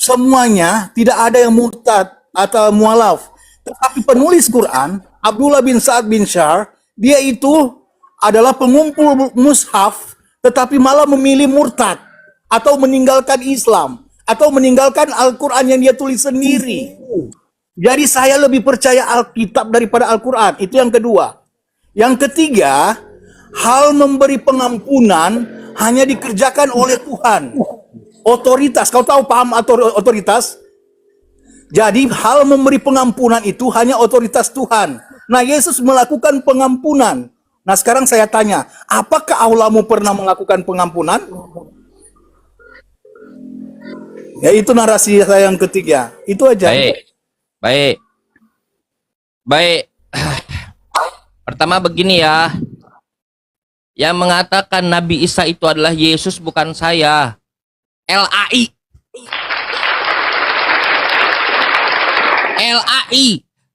semuanya tidak ada yang murtad atau mualaf. Tetapi penulis Quran, Abdullah bin Sa'ad bin Syar, dia itu adalah pengumpul mushaf, tetapi malah memilih murtad atau meninggalkan Islam atau meninggalkan Al-Quran yang dia tulis sendiri. Jadi saya lebih percaya Alkitab daripada Al-Quran. Itu yang kedua. Yang ketiga, hal memberi pengampunan hanya dikerjakan oleh Tuhan. Otoritas, kau tahu paham otoritas? Jadi hal memberi pengampunan itu hanya otoritas Tuhan. Nah, Yesus melakukan pengampunan. Nah, sekarang saya tanya, apakah Allahmu pernah melakukan pengampunan? Ya, itu narasi saya yang ketiga. Itu aja. Baik. Pertama begini ya. Yang mengatakan Nabi Isa itu adalah Yesus bukan saya. LAI.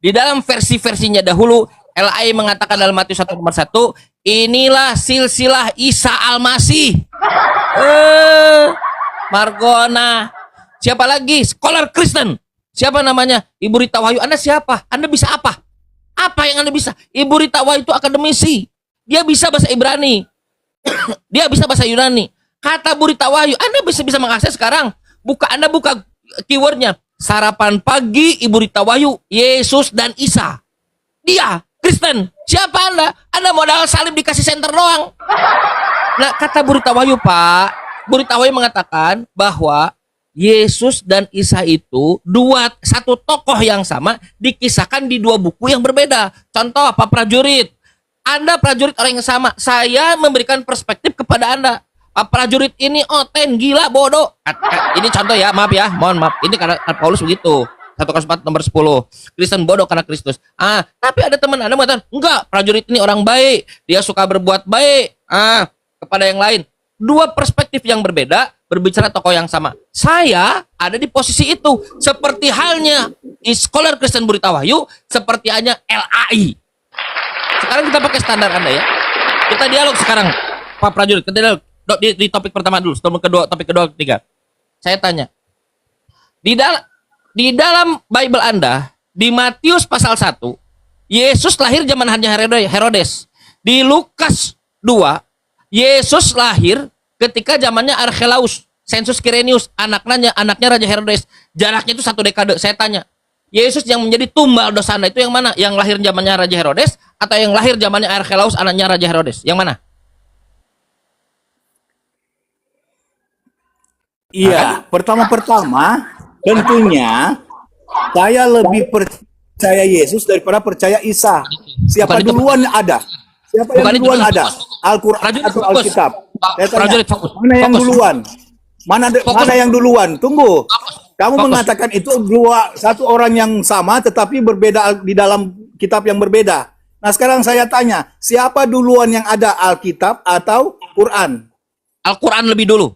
Di dalam versi-versinya dahulu, LAI mengatakan dalam Matius 1:1, inilah silsilah Isa Al-Masih. Margona. Siapa lagi? Scholar Kristen. Siapa namanya? Ibu Rita Wahyu. Anda siapa? Anda bisa apa? Apa yang Anda bisa? Ibu Rita Wahyu itu akademisi. Dia bisa bahasa Ibrani. Dia bisa bahasa Yunani. Kata Bu Rita Wahyu, Anda bisa mengakses sekarang. Anda buka keywordnya. Sarapan pagi Ibu Rita Wahyu, Yesus dan Isa. Dia Kristen. Siapa Anda? Anda modal salib dikasih senter doang. Nah, kata Bu Rita Wahyu, Pak. Bu Rita Wahyu mengatakan bahwa Yesus dan Isa itu satu tokoh yang sama dikisahkan di dua buku yang berbeda. Contoh, Pak Prajurit. Anda prajurit orang yang sama. Saya memberikan perspektif kepada Anda. Pak Prajurit ini oten, gila, bodoh. Ini contoh ya, maaf ya, mohon maaf. Ini karena Paulus begitu. 1 Korintus 4 nomor 10. Kristen bodoh karena Kristus. Tapi ada teman Anda mengatakan, enggak, prajurit ini orang baik. Dia suka berbuat baik. Kepada yang lain. Dua perspektif yang berbeda, berbicara tokoh yang sama. Saya ada di posisi itu. Seperti halnya Scholar Kristen Bu Rita Wahyu, seperti halnya LAI. Sekarang kita pakai standar Anda ya. Kita dialog sekarang, Pak Prajurit. Kita dialog di topik pertama dulu, topik kedua, ketiga. Saya tanya. Di dalam Bible Anda, di Matius pasal 1, Yesus lahir zaman Herodes. Di Lukas 2, Yesus lahir ketika zamannya Archelaus, Sensus Quirinius, anaknya Raja Herodes. Jaraknya itu 1 dekade. Saya tanya, Yesus yang menjadi tumbal dosa Anda itu yang mana? Yang lahir zamannya Raja Herodes atau yang lahir zamannya Archelaus, anaknya Raja Herodes? Yang mana? Iya, pertama-pertama tentunya saya lebih percaya Yesus daripada percaya Isa. Siapa duluan ada? Siapa yang duluan ada? Al-Quran atau Alkitab? Saya tanya, mana yang duluan? Mana yang duluan? Tunggu. Kamu mengatakan itu satu orang yang sama tetapi berbeda di dalam kitab yang berbeda. Nah, sekarang saya tanya, siapa duluan yang ada, Alkitab atau Quran? Al-Quran lebih dulu.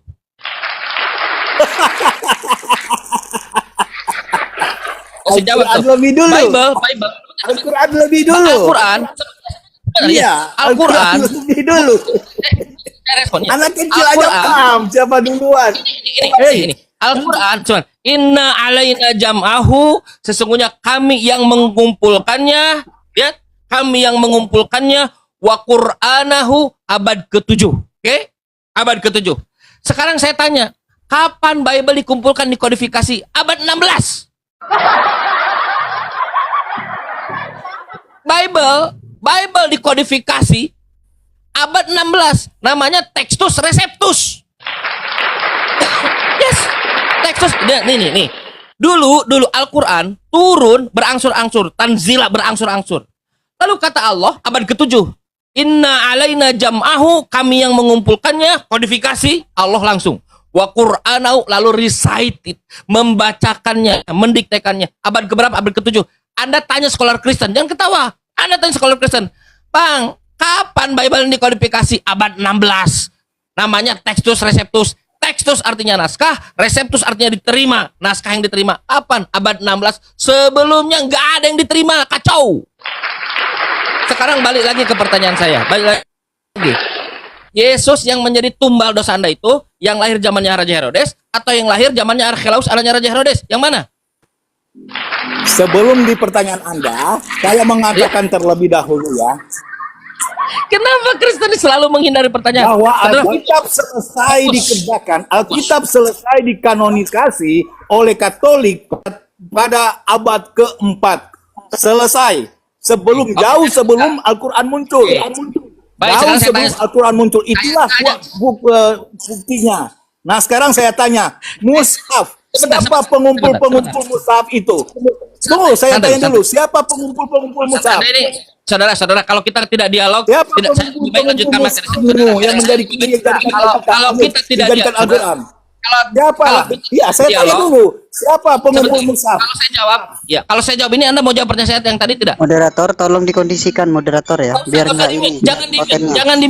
Al-Quran lebih dulu. Al-Quran lebih dulu. Al-Quran. Iya, Al-Quran lebih dulu. Anak kecil aja paham siapa duluan. Ini Al-Quran cuman inna alaina jam'ahu, sesungguhnya kami yang mengumpulkannya, ya, kami yang mengumpulkannya, wa Qur'anahu, abad ke-7. Oke? Abad ke-7. Sekarang saya tanya, kapan Bible dikumpulkan, dikodifikasi? Abad 16. Bible dikodifikasi abad 16, namanya Textus Receptus. Yes, Textus. Nih. Dulu Al-Quran turun berangsur-angsur, tanzila berangsur-angsur. Lalu kata Allah, abad ke-7, inna alaina jam'ahu, kami yang mengumpulkannya, kodifikasi, Allah langsung. Wa Qur'anahu, lalu recited, membacakannya, mendiktekannya. Abad keberapa? Abad ke-7. Anda tanya scholar Kristen, jangan ketawa. Anda tanya scholar Kristen, Bang, kapan Bible ini kodifikasi? Abad 16. Namanya Textus Receptus. Textus artinya naskah, Receptus artinya diterima. Naskah yang diterima. Kapan? Abad 16. Sebelumnya nggak ada yang diterima. Kacau. Sekarang balik lagi ke pertanyaan saya. Balik lagi. Yesus yang menjadi tumbal dosa Anda itu, yang lahir zamannya Raja Herodes, atau yang lahir zamannya Archelaus anaknya Raja Herodes? Yang mana? Sebelum di pertanyaan Anda, saya mengatakan terlebih dahulu ya, Kenapa Kristen selalu menghindari pertanyaan? bahwa Saudara, Alkitab selesai dikerjakan, Alkitab selesai dikanonisasi oleh Katolik pada abad keempat. Selesai. Jauh sebelum Al-Quran muncul. Baik, Jauh sekarang saya sebelum tanya. Al-Quran muncul. Itulah buktinya. Nah, sekarang saya tanya, mushaf. Siapa pengumpul-pengumpul mushaf itu? Tunggu, saya tanya dulu. Siapa pengumpul-pengumpul mushaf? Anda ini, saudara-saudara, kalau kita tidak dialog, Siapa tidak, saya lebih baik lanjutkan materi. yang menjadi Kalau kita tidak dijadikan dialog, Al-Quran? kalau Siapa? Iya, saya tanya dialog, dulu. Siapa pengumpul mushaf? kalau saya jawab, ya, kalau saya jawab ini Anda mau jawab pertanyaan saya yang tadi tidak? Moderator, tolong dikondisikan moderator ya, biar nggak ini Jangan di kontennya. jangan di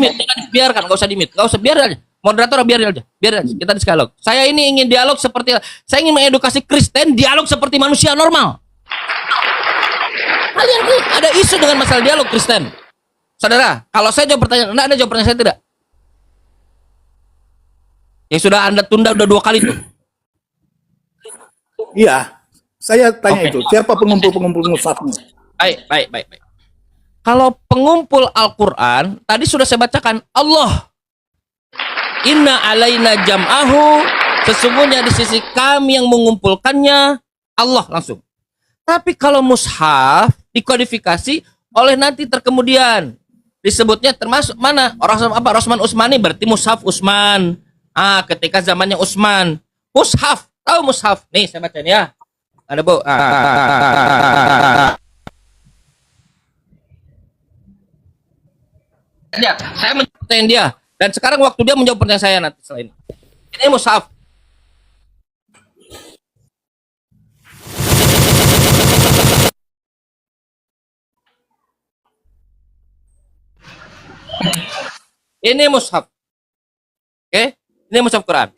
biarkan, nggak usah di nggak usah, biar aja. Moderator biar aja, kita dialog. Saya ini ingin dialog seperti, saya ingin mengedukasi Kristen dialog seperti manusia normal. Kalian ini ada isu dengan masalah dialog Kristen. Saudara, kalau saya jawab pertanyaan Anda jawab pertanyaan saya tidak? Yang sudah Anda tunda udah 2 kali tuh. Iya, saya tanya Oke. itu. Siapa pengumpul-pengumpul mushafnya? Baik. Kalau pengumpul Al-Quran, tadi sudah saya bacakan, Allah. Inna alaina jam'ahu, sesungguhnya di sisi kami yang mengumpulkannya, Allah langsung. Tapi kalau mushaf dikodifikasi oleh nanti terkemudian, disebutnya termasuk mana? Rosman Utsmani, berarti mushaf Utsman. Ketika zamannya Utsman. Mushaf, tahu mushaf? Nih saya bacain ya. Ada Bu. Ya, saya menjawab pertanyaan dia. Dan sekarang waktu dia menjawab pertanyaan saya nanti setelah ini. Ini mushaf. Ini mushaf. Oke? Ini mushaf Quran.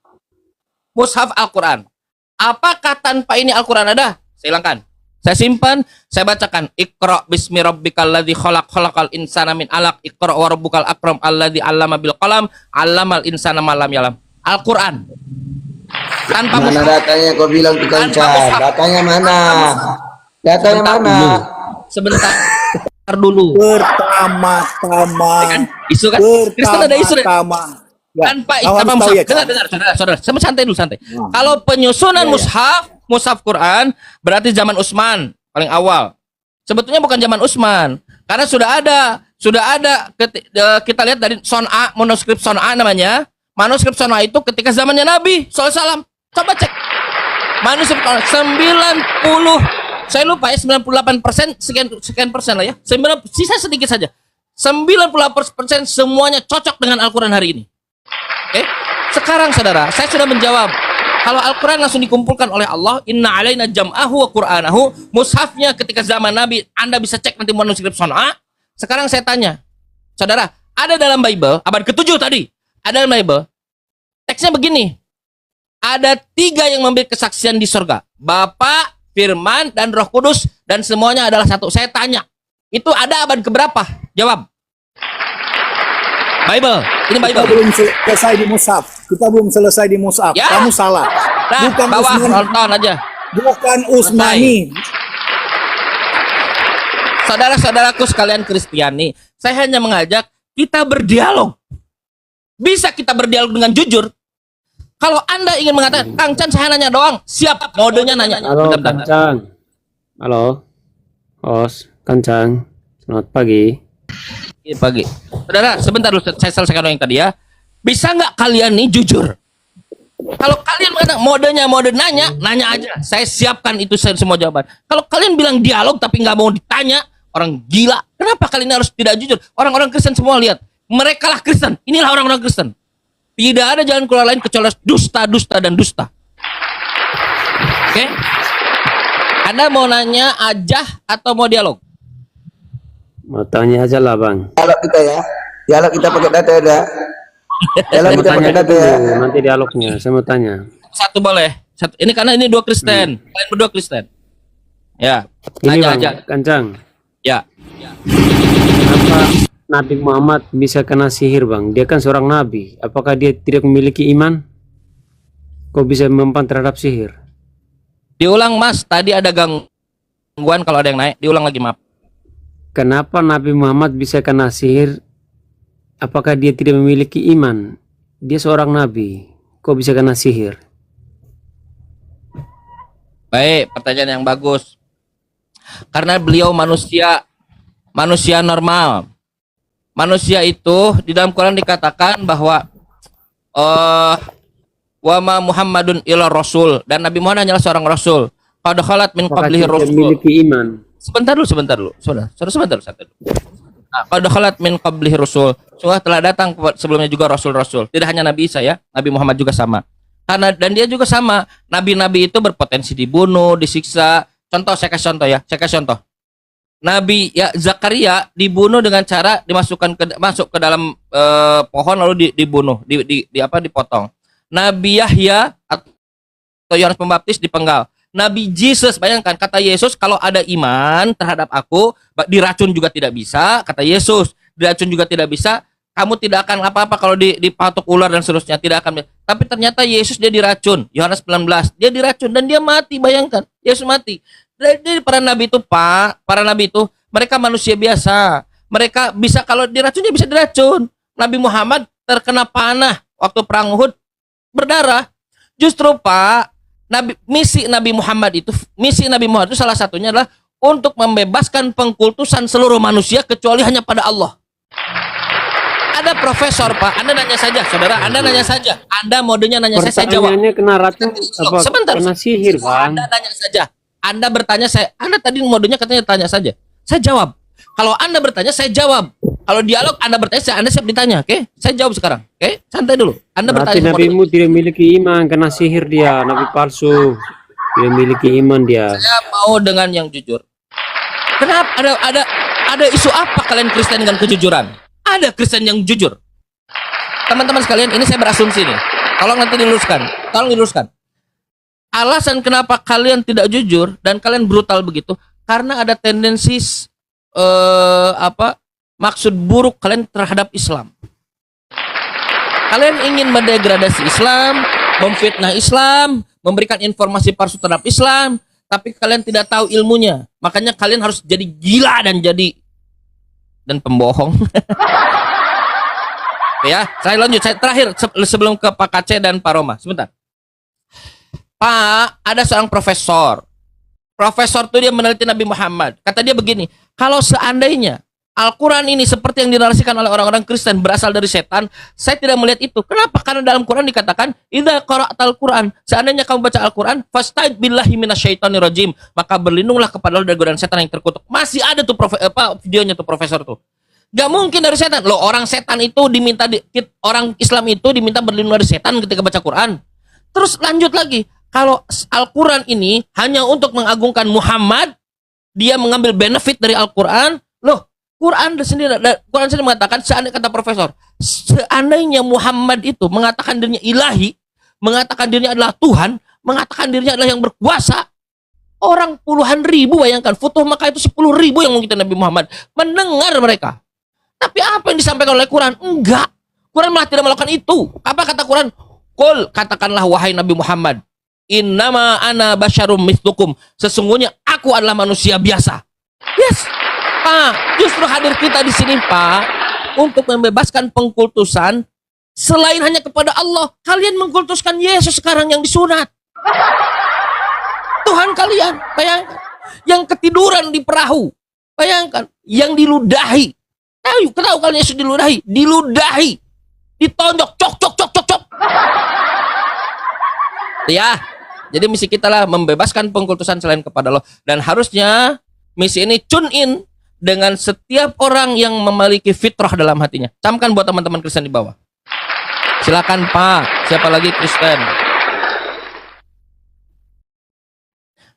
Mushaf Al-Quran. Apakah tanpa ini Al-Quran ada? Saya hilangkan. Saya simpan, saya bacakan. Iqra bismi rabbikal ladzi khalaq, khalaqal insana min alaq, iqra wa rabbukal akram alladzi 'allama bil qalam, 'allamal insana ma lam ya'lam. Al-Quran. Tanpa Mana mushaf. datanya kau bilang tuh Tanpa Kancan? mushaf. Datanya mana? Datanya Sebentar mana? Sebentar dulu. Pertama-tama. Kan? Isu kan? Kristen ada isu deh. Pertama-tama. Ya, Tanpa kamu harus tahu ya, Kak. Benar, saudara. Sama santai dulu, santai. Kalau penyusunan mushaf Quran berarti zaman Utsman paling awal. Sebetulnya bukan zaman Utsman, karena sudah ada kita lihat dari Son'a, manuskrip Son'a namanya. Manuskrip Son'a itu ketika zamannya Nabi SAW. Coba cek. Manuskrip 90, saya lupa ya, 98% sekian persen lah ya. Sisa sedikit saja. 98% semuanya cocok dengan Al-Quran hari ini. Oke, sekarang saudara, saya sudah menjawab. Kalau Al-Quran langsung dikumpulkan oleh Allah, inna alaina jam'ahu wa qur'anahu, mushafnya ketika zaman Nabi, Anda bisa cek nanti manuskrip Son'a. Sekarang saya tanya, saudara, ada dalam Bible, abad ke-7 tadi, ada dalam Bible, teksnya begini, ada 3 yang memberi kesaksian di surga, Bapa, Firman, dan Roh Kudus, dan semuanya adalah satu. Saya tanya, itu ada abad keberapa? Jawab. Bible. Ini Kita Bible. belum selesai di mushaf. Kita belum selesai di mushaf. Ya. Kamu salah. Nah, Bukan bawah Utsmani. nonton aja. Bukan Utsmani. Saudara-saudaraku sekalian Kristiani, saya hanya mengajak kita berdialog. Bisa kita berdialog dengan jujur. Kalau Anda ingin mengatakan, Kang Chan saya nanya doang, siap, modenya nanya. Halo Bentar. Kancang. Halo. Os, Kancang. Selamat pagi. Pagi. Saudara, sebentar dulu saya selesaikan yang tadi ya. Bisa nggak kalian nih jujur? Kalau kalian mengatakan mode nanya aja. Saya siapkan itu semua jawaban. Kalau kalian bilang dialog tapi nggak mau ditanya, orang gila. Kenapa kalian harus tidak jujur? Orang-orang Kristen semua lihat. Mereka lah Kristen. Inilah orang-orang Kristen. Tidak ada jalan keluar lain kecuali dusta, dan dusta. Oke? Anda mau nanya aja atau mau dialog? Mau tanya aja lah Bang. Dialog kita ya. Dialog kita pakai data ya. Dialog Saya mau kita tanya pakai data ya. dulu, nanti dialognya. Saya mau tanya. Satu boleh. Satu. Ini karena ini 2 Kristen. Kalian berdua Kristen. Ya. Ini Tanya Bang, aja. Kancang. Ya. Kenapa Nabi Muhammad bisa kena sihir Bang? Dia kan seorang nabi. Apakah dia tidak memiliki iman? kok bisa mempan terhadap sihir? Diulang Mas, tadi ada gangguan kalau ada yang naik. Diulang lagi maaf. Kenapa Nabi Muhammad bisa kena sihir? Apakah dia tidak memiliki iman? Dia seorang nabi, kok bisa kena sihir? Baik, pertanyaan yang bagus. Karena beliau manusia normal. Manusia itu di dalam Quran dikatakan bahwa wa ma Muhammadun illa rasul, dan Nabi Muhammad hanyalah seorang rasul. Qad khalat min Apakah qablihi dia rasul. memiliki iman? Sebentar dulu. Sebentar dulu. Nah, qad khalat min qablihi rasul. Sungguh telah datang sebelumnya juga rasul-rasul. Tidak hanya Nabi Isa ya, Nabi Muhammad juga sama. Karena dan dia juga sama. Nabi-nabi itu berpotensi dibunuh, disiksa. Contoh, saya kasih contoh. Nabi ya Zakaria dibunuh dengan cara masuk ke dalam pohon lalu dibunuh, dipotong. Nabi Yahya atau Yohanes Pembaptis dipenggal. Nabi Jesus, bayangkan, kata Yesus, kalau ada iman terhadap aku, diracun juga tidak bisa, kata Yesus, diracun juga tidak bisa, kamu tidak akan apa-apa kalau dipatok ular dan seterusnya, tidak akan. Tapi ternyata Yesus dia diracun, Yohanes 19, dia diracun dan dia mati, bayangkan, Yesus mati. Jadi para nabi itu mereka manusia biasa, mereka bisa kalau diracun dia bisa diracun. Nabi Muhammad terkena panah waktu perang Uhud, berdarah. Justru Pak, misi Nabi Muhammad itu salah satunya adalah untuk membebaskan pengkultusan seluruh manusia kecuali hanya pada Allah. Ada profesor Pak, Anda nanya saja, saudara, Anda nanya saja. Anda modenya nanya saya jawab. Pertanyaannya kena racun apa Sebentar. kena sihir, Bang? Anda nanya saja. Anda bertanya Anda tadi modenya katanya tanya saja. Saya jawab. Kalau Anda bertanya saya jawab. Kalau dialog Anda bertanya Anda siap ditanya, oke? Saya jawab sekarang. Oke? Santai dulu. Anda Berarti bertanya. nabimu tidak memiliki iman, kena sihir dia, nabi palsu. Tidak memiliki iman dia. Saya mau dengan yang jujur. Kenapa ada isu apa kalian Kristen dengan kejujuran? Ada Kristen yang jujur. Teman-teman sekalian, ini saya berasumsi nih. Tolong nanti diluruskan. Alasan kenapa kalian tidak jujur dan kalian brutal begitu karena ada tendensi maksud buruk kalian terhadap Islam. Kalian ingin mendegradasi Islam, memfitnah Islam, memberikan informasi palsu terhadap Islam, tapi kalian tidak tahu ilmunya. Makanya kalian harus jadi gila dan pembohong. Ya, saya lanjut. Saya terakhir sebelum ke Pak Kace dan Pak Roma. Sebentar. Pak, ada seorang profesor. Profesor itu dia meneliti Nabi Muhammad. Kata dia begini, kalau seandainya Al-Quran ini seperti yang dinarasikan oleh orang-orang Kristen berasal dari setan, saya tidak melihat itu. Kenapa? Karena dalam Quran dikatakan, idza qara'tal Quran, seandainya kamu baca Al-Quran, fasta'id billahi minasyaitonir rajim, maka berlindunglah kepada Allah dari godaan setan yang terkutuk. Masih ada tuh videonya tuh profesor tuh. Gak mungkin dari setan. Loh, orang setan itu orang Islam itu diminta berlindung dari setan ketika baca Quran. Terus lanjut lagi. Kalau Al-Quran ini hanya untuk mengagungkan Muhammad, dia mengambil benefit dari Al-Quran. Loh, Quran sendiri mengatakan, seandainya, kata profesor, seandainya Muhammad itu mengatakan dirinya ilahi, mengatakan dirinya adalah Tuhan, mengatakan dirinya adalah yang berkuasa, orang puluhan ribu, bayangkan, Futuh Makkah itu 10.000 yang mengikuti Nabi Muhammad, mendengar mereka. Tapi apa yang disampaikan oleh Quran? Enggak. Quran malah tidak melakukan itu. Apa kata Quran? Qul, katakanlah wahai Nabi Muhammad, innama ana basyarum mithlukum, sesungguhnya aku adalah manusia biasa. Yes. Pak, justru hadir kita di sini, Pak, untuk membebaskan pengkultusan selain hanya kepada Allah. Kalian mengkultuskan Yesus sekarang yang disunat. Tuhan kalian, bayangkan, yang ketiduran di perahu, bayangkan, yang diludahi. Tahu kalian Yesus diludahi, ditonjok, cok. Ya, jadi misi kita lah membebaskan pengkultusan selain kepada Allah, dan harusnya misi ini tune in dengan setiap orang yang memiliki fitrah dalam hatinya. Camkan buat teman-teman Kristen di bawah. Silakan Pak, siapa lagi Kristen?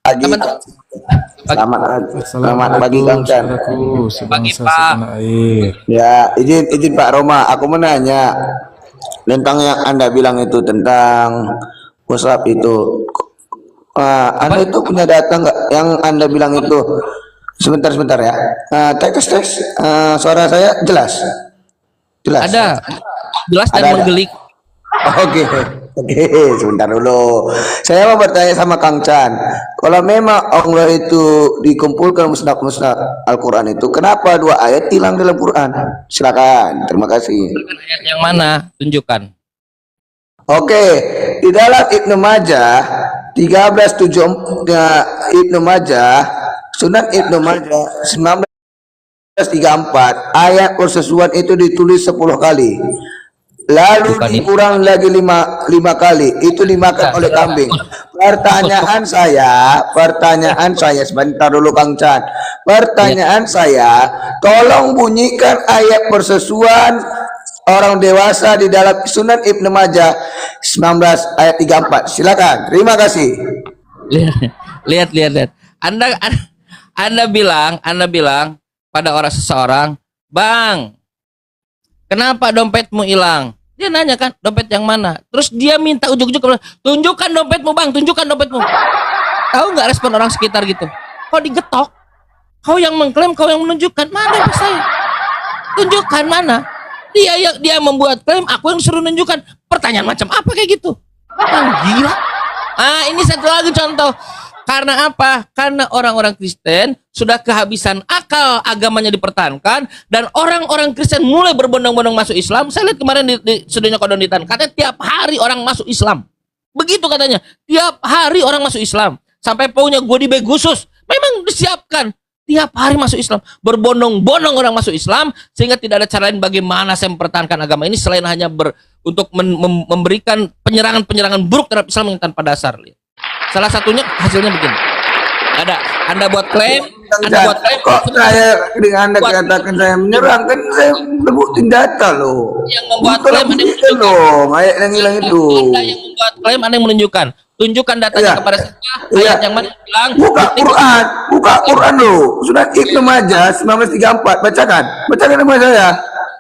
Pagi. Selamat pagi Kang Chan. Pagi Pak. Ya, izin Pak Roma, aku mau nanya tentang yang Anda bilang itu tentang WhatsApp itu. Anda itu punya data nggak yang Anda bilang itu? Sebentar ya. Tes. Suara saya jelas. Ada. Jelas dan menggelikan. Oke. Oke, sebentar dulu. Saya mau bertanya sama Kang Chan. Kalau memang Allah itu dikumpulkan musnad-musnad Al-Quran itu, kenapa 2 ayat hilang dalam Quran? Silakan. Terima kasih. Ayat yang mana? Tunjukkan. Oke, di dalam Ibnu Majah 1374 Ibnu Majah Sunan Ibnu Majah 1934 ayat persesuaian itu ditulis 10 kali. Lalu Bukan itu. dikurang lagi lima kali, itu dimakan oleh kambing. Pertanyaan saya sebentar dulu Kang Chan. Pertanyaan saya, tolong bunyikan ayat persesuaian orang dewasa di dalam Sunan Ibnu Majah 19 ayat 34. Silakan. Terima kasih. Lihat. Anda bilang pada orang seseorang, "Bang, kenapa dompetmu hilang?" Dia nanya kan, dompet yang mana? Terus dia minta ujuk-ujuk, tunjukkan dompetmu bang, tunjukkan dompetmu. Tahu nggak respon orang sekitar gitu? Kok digetok? Kau yang mengklaim, kau yang menunjukkan. Mana dompet saya? Tunjukkan mana? Dia membuat klaim, aku yang suruh nunjukkan. Pertanyaan macam apa kayak gitu? Kan gila. Ini satu lagi contoh. Karena apa? Karena orang-orang Kristen sudah kehabisan akal agamanya dipertahankan, dan orang-orang Kristen mulai berbondong-bondong masuk Islam. Saya lihat kemarin di studionya Kodonitan, katanya tiap hari orang masuk Islam. Begitu katanya, tiap hari orang masuk Islam. Sampai punya gue di Begusus, memang disiapkan. Tiap hari masuk Islam, berbondong-bondong orang masuk Islam, sehingga tidak ada cara lain bagaimana saya mempertahankan agama ini selain hanya untuk memberikan penyerangan-penyerangan buruk terhadap Islam yang tanpa dasar. Salah satunya hasilnya begini. Ada, Anda buat klaim, Kok saya dengan Anda katakan saya menyerang, kan saya sebutin data loh. Yang membuat Bukan klaim Anda yang begitu loh, ayat yang hilang itu. Anda yang membuat klaim, Anda yang menunjukkan. Tunjukkan datanya Iya. kepada saya. Iya. Ayat yang mana bilang? Buka Quran loh. Surat Ibnu Majah 1934. Bacakan nama saya.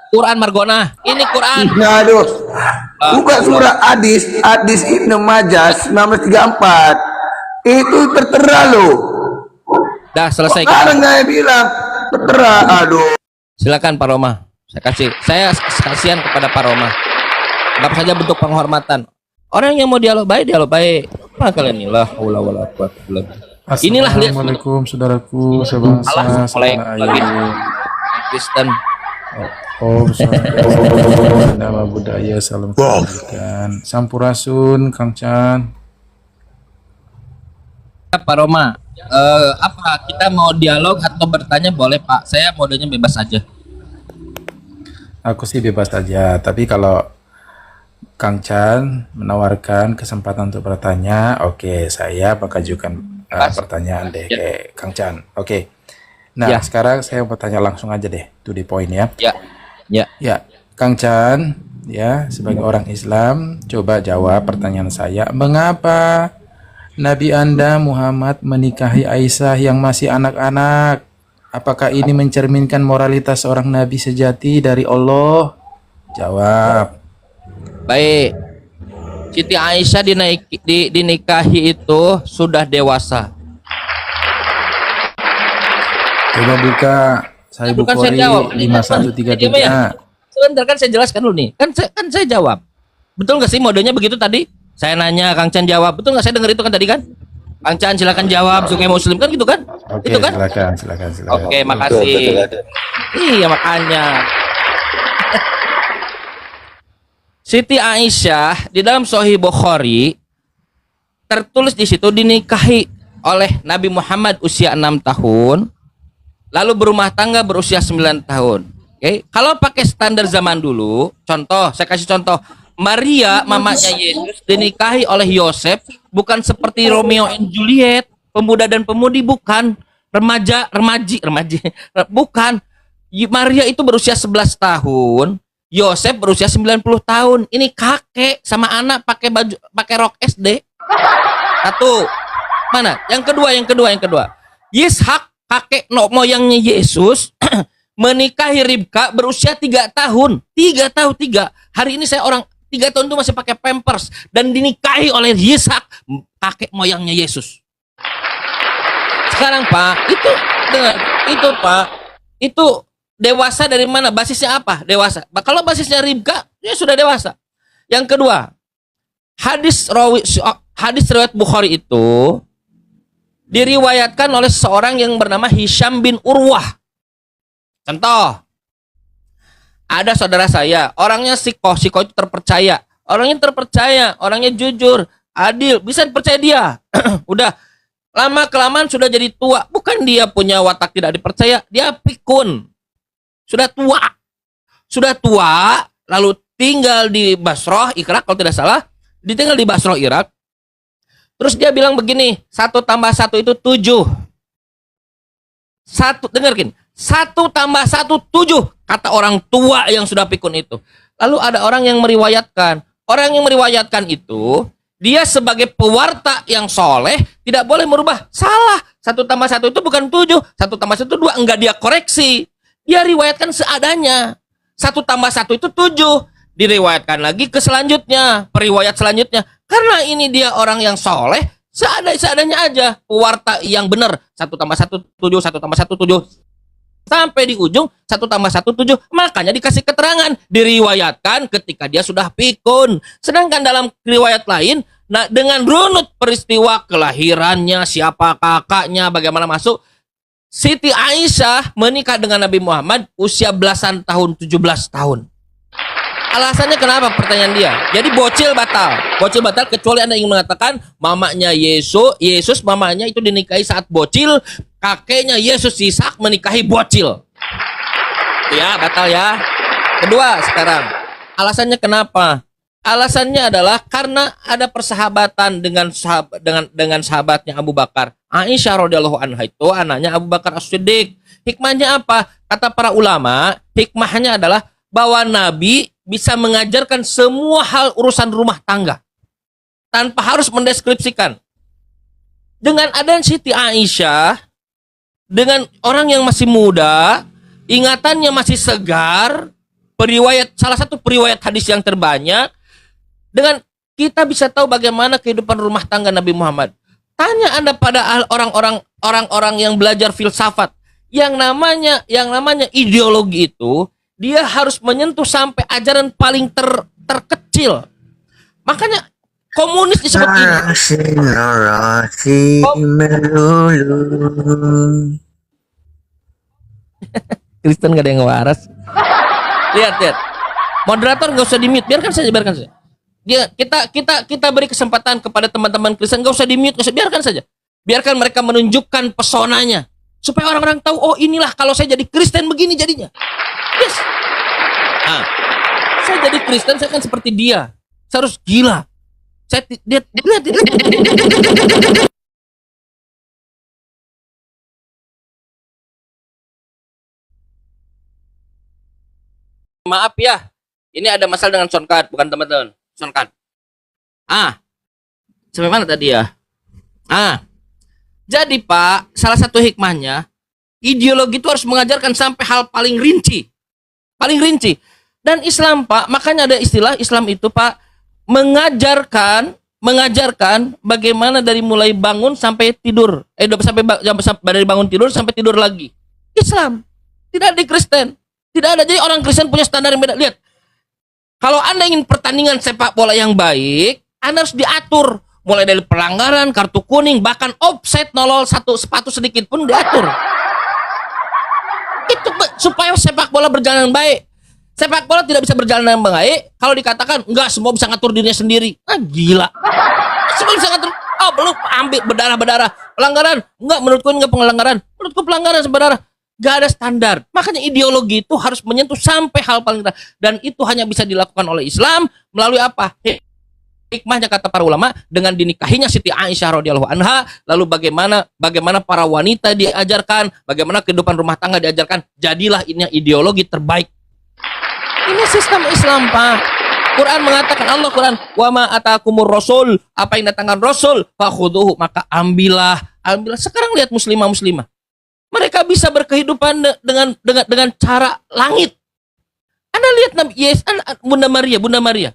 Quran Margona. Ini Quran. Aduh. Buka surah hadis Ibnu Majah 1934. Itu tertera loh. Dah selesai. Sekarang saya bilang tertera. Aduh. Silakan Pak Roma. Saya kasihan kepada Pak Roma. Anggap saja bentuk penghormatan. Orang yang mau dialog baik. Apa kalian inilah haula wala quwwata illa billah. Inilah lihat Assalamualaikum saudaraku sebangsa Assalamualaikum. Kristen. Nama budaya salam kebajikan Sampurasun Kang Chan. Pak Roma, apa kita mau dialog atau bertanya boleh Pak? Saya modenya bebas aja. Aku sih bebas aja, tapi kalau Kang Chan menawarkan kesempatan untuk bertanya, oke, saya bakal ajukan pertanyaan deh ke Kang Chan. Oke. Nah, Ya. sekarang saya mau tanya langsung aja deh, to the point ya. Ya. Ya, Kang Chan, ya, sebagai orang Islam, coba jawab pertanyaan saya. Mengapa Nabi Anda Muhammad menikahi Aisyah yang masih anak-anak? Apakah ini mencerminkan moralitas seorang nabi sejati dari Allah? Jawab. Baik. Siti Aisyah dinikahi itu sudah dewasa. Coba buka Sahih Bukan saya Bukhari jawab. 5133. Sebentar kan saya jelaskan dulu nih. Kan saya jawab. Betul nggak sih modenya begitu tadi? Saya nanya, Kang Chan jawab. Betul nggak saya dengar itu kan tadi kan? Kang Chan silakan jawab, Sukai Muslim kan gitu kan? Oke, Itu kan? silakan. Oke, makasih. Iya makanya. Siti Aisyah di dalam Sahih Bukhari tertulis di situ dinikahi oleh Nabi Muhammad usia 6 tahun, lalu berumah tangga berusia 9 tahun. Oke, kalau pakai standar zaman dulu, saya kasih contoh, Maria mamanya Yesus dinikahi oleh Yosef, bukan seperti Romeo and Juliet, pemuda dan pemudi, bukan, remaji, bukan. Maria itu berusia 11 tahun, Yosef berusia 90 tahun. Ini kakek sama anak pakai rok SD. Satu. Mana? Yang kedua. Yishak, kakek moyangnya Yesus, menikahi Ribka berusia 3 tahun. 3 tahun. Hari ini saya orang 3 tahun itu masih pakai pampers dan dinikahi oleh Yishak, kakek moyangnya Yesus. Sekarang Pak, itu dewasa dari mana? Basisnya apa? Dewasa. Kalau basisnya Ribka, dia sudah dewasa. Yang kedua, hadis riwayat Bukhari itu diriwayatkan oleh seorang yang bernama Hisham bin Urwah. Contoh, ada saudara saya, orangnya sikoh itu terpercaya. Orangnya terpercaya, orangnya jujur, adil, bisa dipercaya dia. Udah lama kelamaan sudah jadi tua. Bukan dia punya watak tidak dipercaya, dia pikun. Sudah tua, lalu tinggal di Basrah, Irak kalau tidak salah. Ditinggal di Basrah, Irak. Terus dia bilang begini, 1 tambah 1 itu 7. Dengarkan, 1 tambah 1 7, kata orang tua yang sudah pikun itu. Lalu ada orang yang meriwayatkan. Orang yang meriwayatkan itu, dia sebagai pewarta yang soleh, tidak boleh merubah. Salah, 1 tambah 1 itu bukan 7, 1 tambah 1 itu 2, enggak dia koreksi. Dia riwayatkan seadanya. 1 tambah 1 itu 7. Diriwayatkan lagi ke selanjutnya, periwayat selanjutnya. Karena ini dia orang yang soleh, seadanya aja. Pewarta yang benar, 1 tambah 1 7, 1 tambah 1 7. Sampai di ujung 1 tambah 1 7. Makanya dikasih keterangan, diriwayatkan ketika dia sudah pikun. Sedangkan dalam riwayat lain, nah dengan runut peristiwa kelahirannya, siapa kakaknya, bagaimana masuk, Siti Aisyah menikah dengan Nabi Muhammad usia belasan tahun, 17 tahun. Alasannya kenapa? Pertanyaan dia. Jadi bocil batal. Bocil batal kecuali Anda ingin mengatakan mamanya Yesus mamanya itu dinikahi saat bocil, kakeknya Yesus Ishak menikahi bocil. Ya, batal ya. Kedua sekarang. Alasannya kenapa? Alasannya adalah karena ada persahabatan dengan sahabatnya Abu Bakar. Aisyah radhiyallahu anha itu anaknya Abu Bakar As-Siddiq. Hikmahnya apa? Kata para ulama, hikmahnya adalah bahwa Nabi bisa mengajarkan semua hal urusan rumah tangga tanpa harus mendeskripsikan. Dengan adanya Siti Aisyah, dengan orang yang masih muda, ingatannya masih segar, salah satu periwayat hadis yang terbanyak, dengan kita bisa tahu bagaimana kehidupan rumah tangga Nabi Muhammad. Tanya Anda pada orang-orang yang belajar filsafat, yang namanya ideologi itu, dia harus menyentuh sampai ajaran paling terkecil. Makanya komunis disebut ini. Kristen gak ada yang waras. Lihat. Moderator nggak usah di-mute, biarkan saja. Kita beri kesempatan kepada teman-teman Kristen, nggak usah di-mute, biarkan saja. Biarkan mereka menunjukkan pesonanya supaya orang-orang tahu, oh inilah kalau saya jadi Kristen begini jadinya. Yes. Nah, saya jadi Kristen, saya kan seperti dia. Saya harus gila. Lihat. Maaf ya, ini ada masalah dengan soundcard, bukan teman-teman. Soundcard. Sampai mana tadi ya? Jadi Pak, salah satu hikmahnya, ideologi itu harus mengajarkan sampai hal paling rinci. Dan Islam Pak, makanya ada istilah Islam itu Pak, mengajarkan bagaimana dari mulai bangun sampai tidur. Dari bangun tidur sampai tidur lagi. Islam. Tidak ada di Kristen. Tidak ada. Jadi orang Kristen punya standar yang beda. Lihat. Kalau Anda ingin pertandingan sepak bola yang baik, Anda harus diatur. Mulai dari pelanggaran, kartu kuning, bahkan offside nolol satu sepatu sedikit pun diatur. Itu supaya sepak bola berjalan dengan baik. Sepak bola tidak bisa berjalan dengan baik kalau dikatakan enggak, semua bisa ngatur dirinya sendiri. Gila. Semua bisa ngatur. Belum ambil berdarah. Pelanggaran? Enggak, menurutku enggak pelanggaran. Menurutku pelanggaran sebenarnya. Gak ada standar. Makanya ideologi itu harus menyentuh sampai hal paling rendah. Dan itu hanya bisa dilakukan oleh Islam melalui apa? Hikmahnya kata para ulama, dengan dinikahinya Siti Aisyah radhiyallahu anha, lalu bagaimana para wanita diajarkan, bagaimana kehidupan rumah tangga diajarkan, jadilah ini ideologi terbaik. Ini sistem Islam, Pak. Quran mengatakan, Quran, wa ma atakumur rasul, apa yang datangkan Rasul, fakhuduhu, maka ambillah. Sekarang lihat muslimah. Mereka bisa berkehidupan dengan cara langit. Anda lihat Nabi Yesus, Bunda Maria.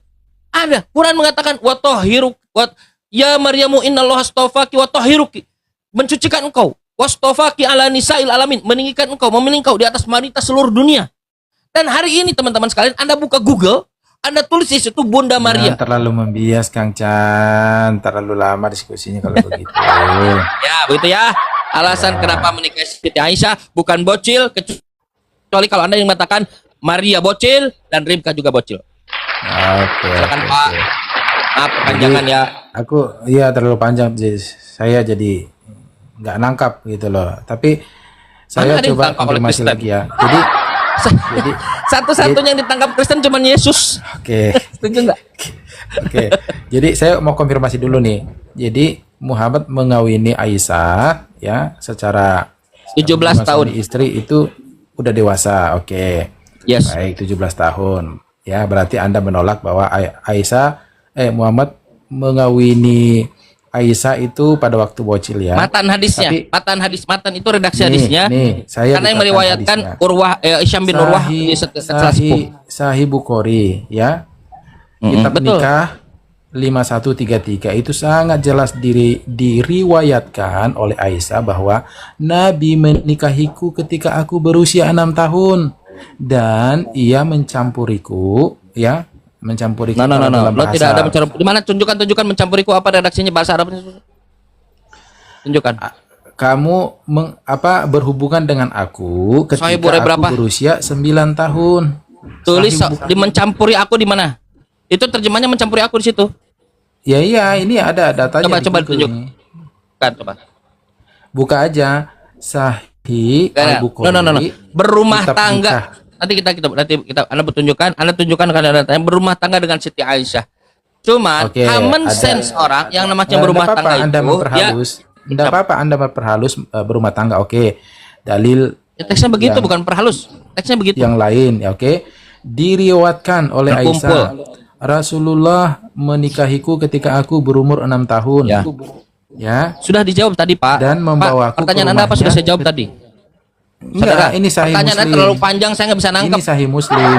Ada Quran mengatakan wa tahhiruk ya Maryamu innallaha astafaki wa tahhiruki, mencucikan engkau, wastafaki ala nisa'il alamin, meninggikan engkau, memilih engkau di atas wanita seluruh dunia. Dan hari ini teman-teman sekalian, Anda buka Google, Anda tulis di situ Bunda Maria. Jangan terlalu membias Kang Chan, terlalu lama diskusinya kalau begitu. Ya, begitu ya. Alasan kenapa menikahi Siti Aisyah bukan bocil, kecuali kalau Anda yang mengatakan Maria bocil dan Rimka juga bocil. Oke. Silakan, oke, Pak. oke. Maaf kepanjangan ya. Aku iya terlalu panjang, saya jadi nggak nangkap gitu loh. Tapi saya Mana ada yang coba ditangkap oleh konfirmasi Kristen? lagi ya. Jadi Satu-satunya yang ditangkap Kristen cuma Yesus. oke. Setuju nggak? Oke, jadi saya mau konfirmasi dulu nih. Jadi Muhammad mengawini Aisyah ya secara 17 tahun. suami istri itu udah dewasa. Oke. Yes. Baik, 17 tahun. Ya, berarti Anda menolak bahwa Muhammad mengawini Aisyah itu pada waktu bocil ya. Matan hadisnya, Tapi- matan itu redaksi hadisnya. nih, saya Karena yang bukakan meriwayatkan hadisnya. Urwah Isyam bin Urwah di setelah sepuh. Sahih Bukhari ya. Kitab betul. nikah 5133 itu sangat jelas diriwayatkan oleh Aisyah bahwa Nabi menikahiku ketika aku berusia 6 tahun dan ia mencampuriku ya, mencampuriku No. dalam Lo tidak ada bahasa. mencampur. Di mana tunjukkan mencampuriku apa redaksinya bahasa Arabnya? Tunjukkan. Kamu berhubungan dengan aku ketika Sahih Bukhari aku berapa? berusia 9 tahun. Tulis Sahih Bukhari. di mencampuri aku di mana? Itu terjemahnya mencampuri aku di situ. Ya iya, ini ada datanya. Coba di Google tunjuk. ini. Kan coba. Buka aja Sahih Al-Bukhari. No. Berumah kitab tangga. nikah. Nanti kita Anda tunjukkan karena berumah tangga dengan Siti Aisyah. Cuman Oke, common ada. sense orang yang namanya Nggak berumah apa-apa, tangga Anda itu ya memperhalus. Tidak apa-apa Anda memperhalus berumah tangga. Oke. Dalil ya, teksnya begitu yang- bukan perhalus. Teksnya begitu. yang lain ya, oke. Diriwayatkan oleh Terkumpul. Aisyah, Rasulullah menikahiku ketika aku berumur 6 tahun. Ya. Ya. Sudah dijawab tadi, Pak. Dan membawa Pak, aku ke pertanyaan Anda apa sudah rumahnya. saya jawab tadi? Enggak, ini Sahih pertanyaan Anda Muslim. terlalu panjang, saya nggak bisa nangkap. Ini Sahih Muslim.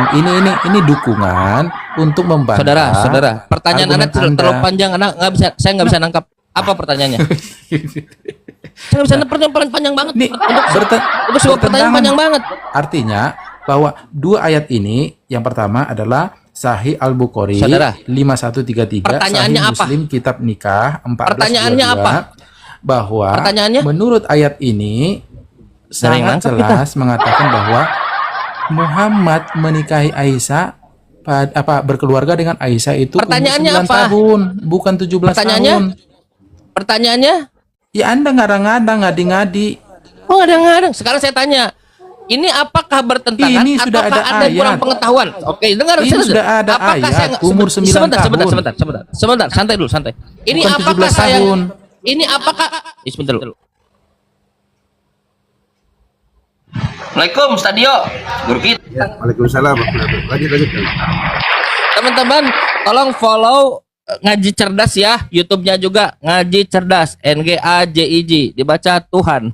Ini dukungan untuk membantah. Saudara, pertanyaan Anda argumen terlalu panjang, saya nggak bisa nangkap. Apa pertanyaannya? Saya nggak bisa nangkap, pertanyaan panjang banget. Nih, Untuk sebuah pertanyaan panjang banget. Artinya bahwa dua ayat ini, yang pertama adalah Sahih Al-Bukhari Saudara, 5133, pertanyaannya Sahih apa? Muslim Kitab Nikah 1422, Pertanyaannya apa? bahwa Pertanyaannya? menurut ayat ini Sering sangat nangkep jelas mengatakan bahwa Muhammad menikahi Aisyah berkeluarga dengan Aisyah itu umur Pertanyaannya 9 apa? tahun, bukan 17 Pertanyaannya? tahun. Pertanyaannya? Ya Anda ngarang-ngadang, ngadi-ngadi. Oh, ada. Sekarang saya tanya. Ini apakah bertentangan Ini sudah ataukah ada Anda kurang ayat. pengetahuan? Oke, dengar. Ini sudah ada Apakah ayat, umur 9 tahun. Sebentar, santai dulu, santai. Ini Bukan apakah 17 saya tahun. Ini apakah sebentar dulu. Assalamualaikum, Stadio. Guru kita. Waalaikumsalam. Lanjut. Teman-teman, tolong follow Ngaji Cerdas ya, YouTube-nya juga Ngaji Cerdas, NGAJIJ, dibaca Tuhan.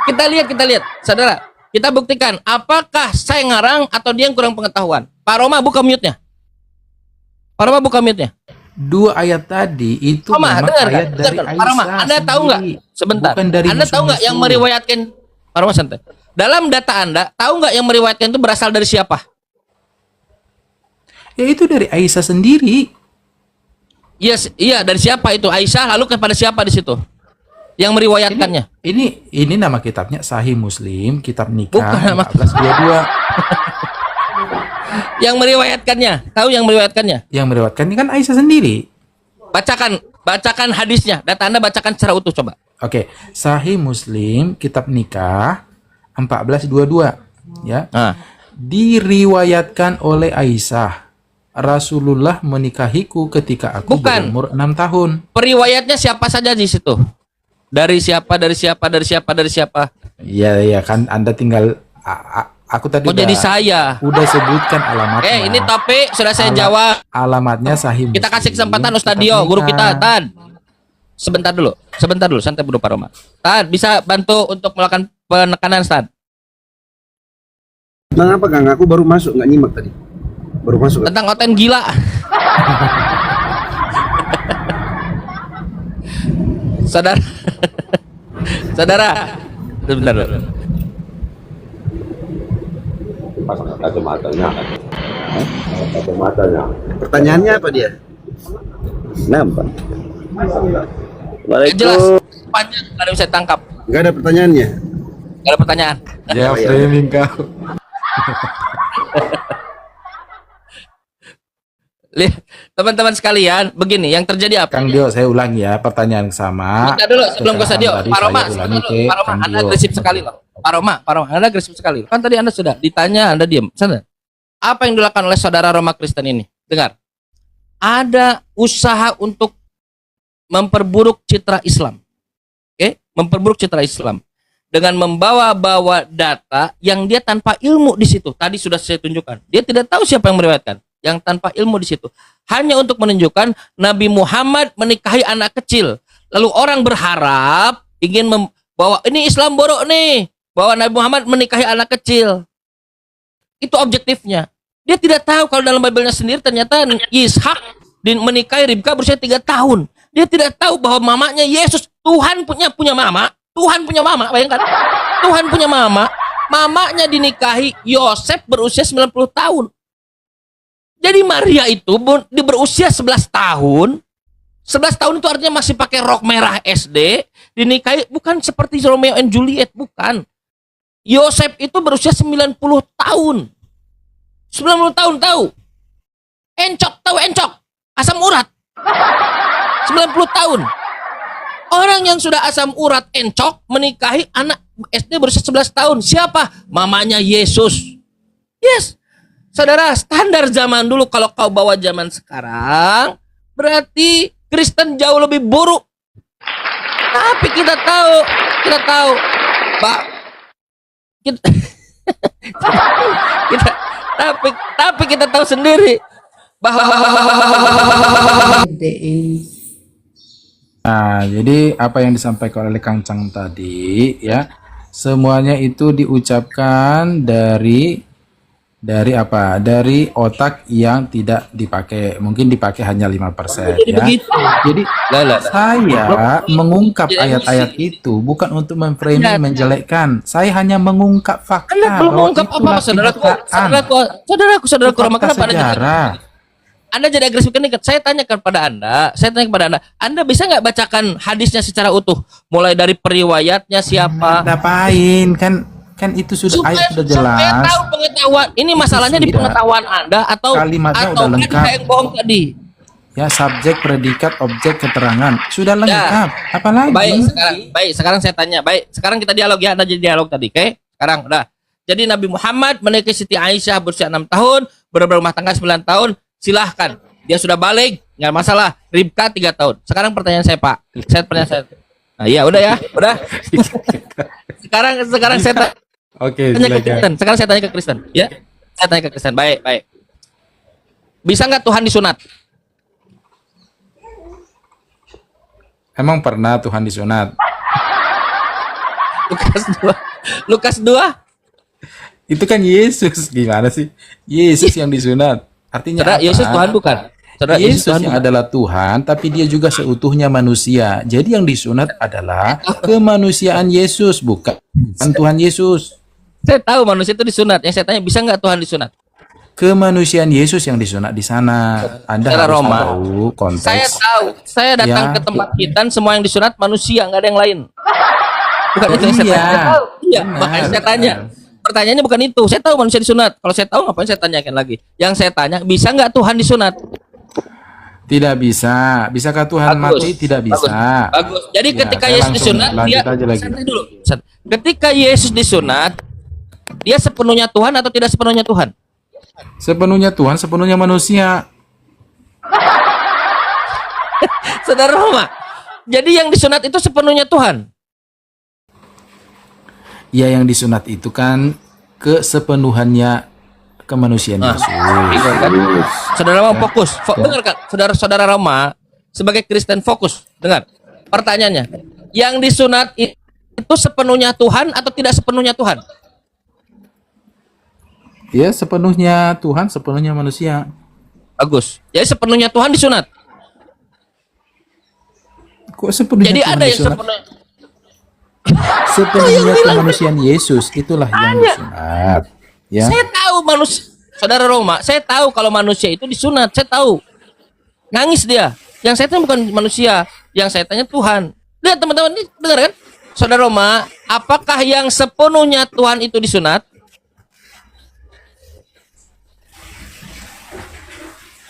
Kita lihat, saudara. Kita buktikan apakah saya ngarang atau dia yang kurang pengetahuan. Pak Roma buka mute-nya. Dua ayat tadi itu Roma, memang dengar ayat nggak? dari Dengar. Aisyah Pak Roma, Anda tahu nggak? sendiri. Sebentar. Bukan dari Anda tahu nggak yang musuh-musuh. meriwayatkan? Pak Roma santai. Dalam data Anda, tahu nggak yang meriwayatkan itu berasal dari siapa? Ya itu dari Aisyah sendiri. Yes, iya, dari siapa itu? Aisyah, lalu kepada siapa di situ? Yang meriwayatkannya. Ini nama kitabnya Sahih Muslim, Kitab Bukan Nikah nama- 1422. Yang meriwayatkannya. Tahu yang meriwayatkannya? Yang meriwayatkan ini kan Aisyah sendiri. Bacakan hadisnya. Data Anda bacakan secara utuh coba. Oke, Sahih Muslim, Kitab Nikah 1422 ya. Nah, Diriwayatkan oleh Aisyah, Rasulullah menikahiku ketika aku Bukan. berumur 6 tahun. periwayatnya siapa saja di situ? Dari siapa? Iya kan Anda tinggal aku tadi Oh, jadi saya. udah sebutkan alamatnya. Oke, ini topik sudah saya Alam- jawab. Alamatnya Sahih Muslim. Kita kasih kesempatan Kitab Ustaz Dio, guru Nikah. kita, Tan. Sebentar dulu, santai dulu Pak Roma. Tan, bisa bantu untuk melakukan penekanan, Tan? Kenapa Kang? Aku baru masuk, nggak nyimak tadi. Baru masuk. Tentang oten gila. Saudara. Sebentar dulu. pasang kacamatanya. Kacamatanya. Pertanyaannya apa dia? Nampak. Nggak jelas, panjang, nggak ada bisa tangkap. Enggak ada pertanyaannya. Nggak ada pertanyaan. Ya framing kau. Lihat, teman-teman sekalian, begini yang terjadi apa? Kang Dio, saya ulangi ya pertanyaan sama. Bentar dulu sebelum ke Sadio, Tadi Pak Roma, saya sebentar ulangi dulu. ke Pak Roma, Kang Anda Dio. agresif sekali loh. Pak Roma, Anda agresif sekali. Kan tadi Anda sudah ditanya, Anda diam. Sana. Apa yang dilakukan oleh saudara Roma Kristen ini? Dengar. Ada usaha untuk memperburuk citra Islam. Oke? Memperburuk citra Islam dengan membawa-bawa data yang dia tanpa ilmu di situ. Tadi sudah saya tunjukkan. Dia tidak tahu siapa yang meriwayatkan. Yang tanpa ilmu di situ. Hanya untuk menunjukkan Nabi Muhammad menikahi anak kecil. Lalu orang berharap ingin membawa ini Islam borok nih, bahwa Nabi Muhammad menikahi anak kecil. Itu objektifnya. Dia tidak tahu kalau dalam Bible-nya sendiri ternyata Ishak menikahi Ribka berusia 3 tahun. Dia tidak tahu bahwa mamanya Yesus, Tuhan punya mama, Tuhan punya mama, bayangkan. Tuhan punya mama, mamanya dinikahi Yosef berusia 90 tahun. Jadi Maria itu berusia 11 tahun. 11 tahun itu artinya masih pakai rok merah SD, dinikahi bukan seperti Romeo and Juliet, bukan. Yosef itu berusia 90 tahun. 90 tahun tahu. Encok, tahu encok? Asam urat. 90 tahun. Orang yang sudah asam urat encok menikahi anak SD berusia 11 tahun. Siapa? Mamanya Yesus. Yes. Saudara, standar zaman dulu kalau kau bawa zaman sekarang, berarti Kristen jauh lebih buruk. Tapi kita tahu, Pak, tapi kita tahu sendiri bahwa Nah, jadi apa yang disampaikan oleh Kang Cang tadi ya, semuanya itu diucapkan dari apa? Dari otak yang tidak dipakai. Mungkin dipakai hanya 5% jadi ya. begitu. Jadi Lah. saya mengungkap Jadi ayat-ayat itu bukan untuk memframing, Tidak. menjelekkan. Saya hanya mengungkap fakta. Anda belum bahwa mengungkap itulah apa, saudaraku? kenyataan. Saudaraku, Roma, Fakta kenapa Anda jadi sejarah. Anda jadi agresif kan? Saya tanya kepada Anda bisa nggak bacakan hadisnya secara utuh, mulai dari periwayatnya siapa? Ngapain kan itu sudah ayat sudah supaya jelas. tahu pengetahuan. Ini masalahnya di sudah. pengetahuan Anda atau Kalimatnya udah kan lengkap. saya yang bohong tadi. Ya, subjek, predikat, objek, keterangan sudah lengkap. Apalagi? Sekarang saya tanya. Sekarang kita dialog ya. Anda jadi dialog tadi, oke? Sekarang udah. Jadi Nabi Muhammad menikahi Siti Aisyah berusia 6 tahun, berumah tangga 9 tahun. Silahkan. Dia sudah balik, nggak masalah. Ribka 3 tahun. Sekarang pertanyaan saya, Pak. Nah, iya, udah ya. Udah. Sekarang saya Oke, tanya ke silakan. Kristen. Sekarang saya tanya ke Kristen, ya. Saya tanya ke Kristen. Baik. Bisa nggak Tuhan disunat? Emang pernah Tuhan disunat? Lukas 2. Itu kan Yesus, gimana sih? Yesus yang disunat. Artinya Saudara, apa? Yesus Tuhan bukan? Saudara, Yesus Tuhan yang adalah Tuhan, tapi dia juga seutuhnya manusia. Jadi yang disunat adalah kemanusiaan Yesus, bukan Tuhan Yesus. Saya tahu manusia itu disunat. Yang saya tanya, bisa nggak Tuhan disunat? Kemanusiaan Yesus yang disunat di sana. Anda Saudara harus Roma, tahu konteks. Saya tahu. Saya datang Ya. ke tempat hitan, semua yang disunat manusia, nggak ada yang lain. Bukan itu yang saya Iya. tanya. Saya tahu. Iya, Benar, makanya saya tanya. benar. Pertanyaannya bukan itu. Saya tahu manusia disunat. Kalau saya tahu, ngapain saya tanyakan lagi? Yang saya tanya, bisa nggak Tuhan disunat? Tidak bisa. Bisakah Tuhan Bagus. mati? Tidak bisa. Bagus. Jadi Ya, ketika saya Yesus langsung disunat, lanjut dia aja lagi. santai dulu. Ketika Yesus disunat, dia sepenuhnya Tuhan atau tidak sepenuhnya Tuhan? Sepenuhnya Tuhan, sepenuhnya manusia. Saudara Roma, jadi yang disunat itu sepenuhnya Tuhan. Ya, yang disunat itu kan kesepenuhannya kemanusiaan Yesus. Bingung kan? Saudara Roma fokus. Dengar kan? Saudara Roma sebagai Kristen fokus. Dengar. Pertanyaannya, yang disunat itu sepenuhnya Tuhan atau tidak sepenuhnya Tuhan? Ya, sepenuhnya Tuhan, sepenuhnya manusia. Bagus. Jadi sepenuhnya Tuhan disunat. Kok sepenuhnya Jadi Tuhan ada yang disunat? sepenuhnya. Sepenuhnya kemanusiaan Yesus itulah yang disunat. Ya. Saya tahu tahu manusia, saudara Roma, saya tahu kalau manusia itu disunat, saya tahu. Nangis dia. Yang saya tanya bukan manusia, yang saya tanya Tuhan. Lihat teman-teman, ini dengar kan? Saudara Roma, apakah yang sepenuhnya Tuhan itu disunat?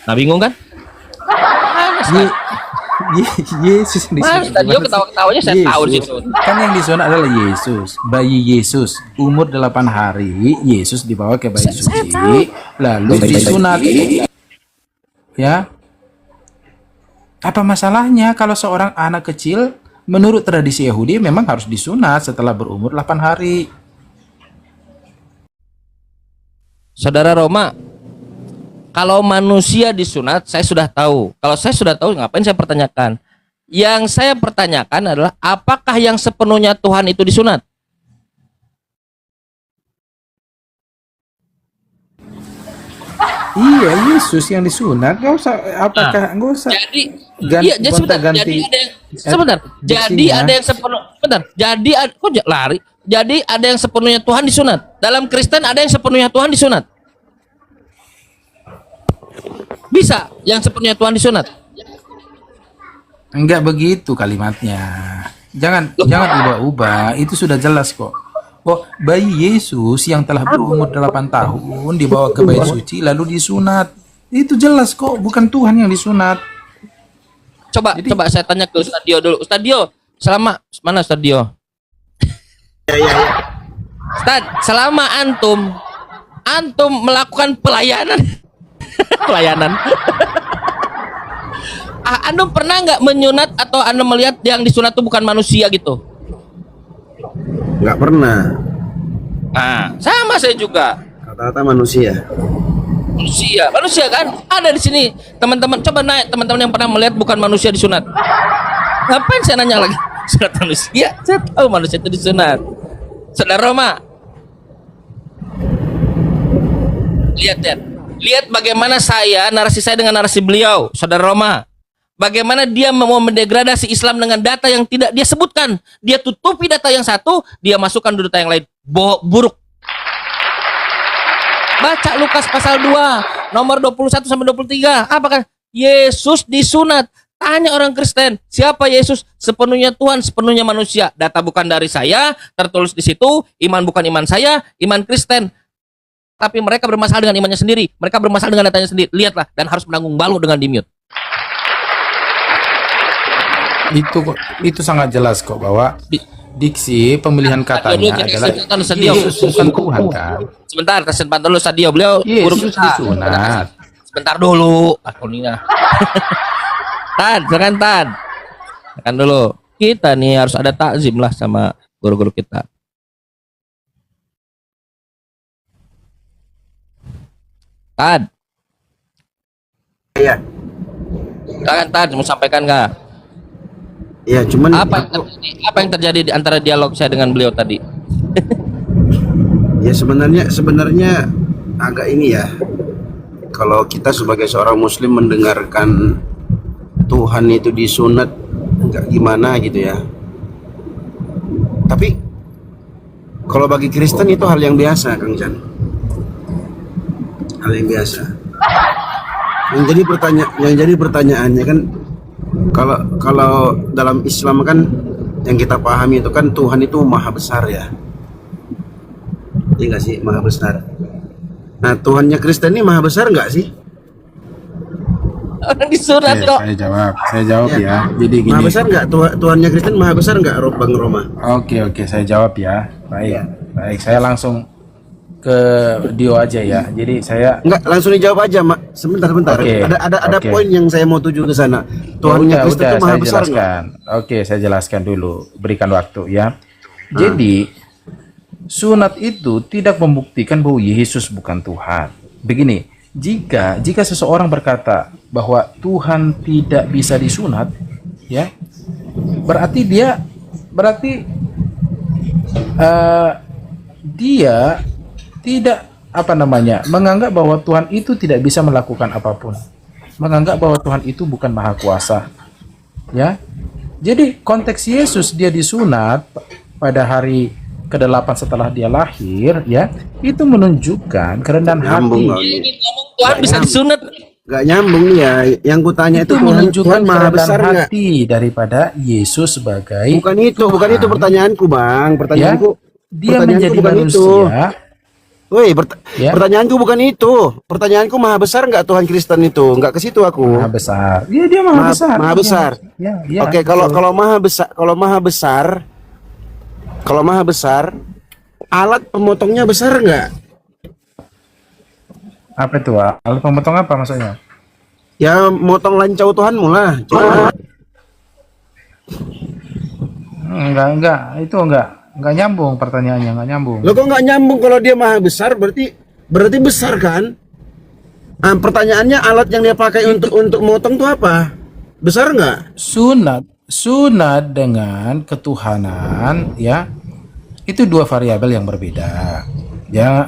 Nah, bingung kan? Yesus yang Mas, disunat. tadi ketawa-ketawanya saya tahu di situ. Kan yang disunat adalah Yesus, bayi Yesus, umur 8 hari, Yesus dibawa ke bayi suci, lalu disunat. Ya. Apa masalahnya kalau seorang anak kecil menurut tradisi Yahudi memang harus disunat setelah berumur 8 hari? Saudara Roma, kalau manusia disunat, saya sudah tahu. Kalau saya sudah tahu, ngapain saya pertanyakan? Yang saya pertanyakan adalah, apakah yang sepenuhnya Tuhan itu disunat? Iya, Yesus yang disunat. Gak usah, apakah nggak usah Jadi, ganti, iya, jadi sebentar. gonta-ganti Jadi ada yang, sebentar. Jadi diksinya. ada yang sepenuh, sebentar. Jadi kok lari? Jadi ada yang sepenuhnya Tuhan disunat. Dalam Kristen ada yang sepenuhnya Tuhan disunat. Bisa yang sepenuhnya Tuhan disunat. Enggak begitu kalimatnya. Jangan ubah-ubah. Itu sudah jelas kok. Oh, bayi Yesus yang telah berumur 8 tahun dibawa ke bayi suci lalu disunat. Itu jelas kok, bukan Tuhan yang disunat. Coba saya tanya ke Ustaz Dio dulu. Ustaz Dio, selama mana Ustaz Dio? Ustaz, selama antum melakukan pelayanan pelayanan. Antum pernah nggak menyunat atau Anda melihat yang disunat itu bukan manusia gitu? Nggak pernah. Nah, sama saya juga. Rata-rata manusia. Manusia kan ada di sini. Teman-teman coba naik, teman-teman yang pernah melihat bukan manusia disunat. Ngapain saya nanya lagi? Sunat manusia? Saya tahu manusia itu disunat. Saudara Roma, lihat bagaimana narasi saya dengan narasi beliau, saudara Roma. Bagaimana dia mau mendegradasi Islam dengan data yang tidak dia sebutkan. Dia tutupi data yang satu, dia masukkan data yang lain. Buruk. Baca Lukas pasal 2, nomor 21 sampai 23. Apa kan? Yesus disunat. Tanya orang Kristen, siapa Yesus? Sepenuhnya Tuhan, sepenuhnya manusia. Data bukan dari saya, tertulis di situ. Iman bukan iman saya, iman Kristen. Tapi mereka bermasalah dengan imannya sendiri. Mereka bermasalah dengan datanya sendiri. Lihatlah, dan harus menanggung balu dengan di-mute. Itu sangat jelas kok bahwa diksi pemilihan katanya adalah Yesus bukan Tuhan kan. Sebentar, kesempatan dulu Sadio. Beliau Yesus disunat. Sebentar dulu. Akunina. Silakan Tan. Silakan dulu. Kita nih harus ada takzim lah sama guru-guru kita. Tan. Iya. Silakan Tan, mau sampaikan nggak? Ya, cuman Apa yang terjadi di antara dialog saya dengan beliau tadi? ya sebenarnya agak ini ya. Kalau kita sebagai seorang muslim mendengarkan Tuhan itu disunat enggak gimana gitu ya. Tapi kalau bagi Kristen itu hal yang biasa, Kang Jan. Hal yang biasa. Yang jadi pertanyaannya kan, kalau dalam Islam kan yang kita pahami itu kan Tuhan itu maha besar ya. Iya nggak sih, maha besar. Nah, Tuhannya Kristen ini maha besar nggak sih? Orang disunat Oke, kok. saya jawab ya. Jadi gini. Maha besar nggak? Tuhannya Kristen maha besar nggak, Bang Roma? Oke, saya jawab ya. Baik, saya langsung ke Dio aja ya. Jadi saya Nggak, langsung dijawab aja, Mak. Sebentar. Oke, Ada oke. poin yang saya mau tuju ke sana. Tuhannya Kristen itu maha saya besar nggak? jelaskan. Oke, saya jelaskan dulu. Berikan waktu ya. Jadi sunat itu tidak membuktikan bahwa Yesus bukan Tuhan. Begini, jika seseorang berkata bahwa Tuhan tidak bisa disunat, ya, berarti dia tidak menganggap bahwa Tuhan itu tidak bisa melakukan apapun, menganggap bahwa Tuhan itu bukan maha kuasa, ya. Jadi konteks Yesus dia disunat pada hari ke-8 setelah dia lahir, ya, itu menunjukkan kerendahan hati. Nyambung nggak? Dia ingin ngomong Tuhan bisa disunat. Gak nyambung nih ya. Yang kutanya Itu Tuhan, menunjukkan Tuhan maha kerendahan besar nggak? hati daripada Yesus sebagai Bukan itu pertanyaanku bang. Pertanyaanku, dia pertanyaanku menjadi bukan itu. manusia. Woi, Ya. pertanyaanku bukan itu. Pertanyaanku maha besar nggak Tuhan Kristen itu? Nggak ke situ aku. Maha besar. Iya, dia maha besar. Maha besar. Ya, ya, Oke, kalau maha besar, alat pemotongnya besar nggak? apa itu? Alat pemotong apa maksudnya? Ya, motong lancau Tuhanmu lah. Coba. Enggak, itu enggak nyambung pertanyaannya, enggak nyambung. Lo kok nggak nyambung kalau dia maha besar? Berarti besar kan? Pertanyaannya alat yang dia pakai untuk motong tuh apa? Besar nggak? Sunat dengan ketuhanan, ya, itu dua variabel yang berbeda. Ya,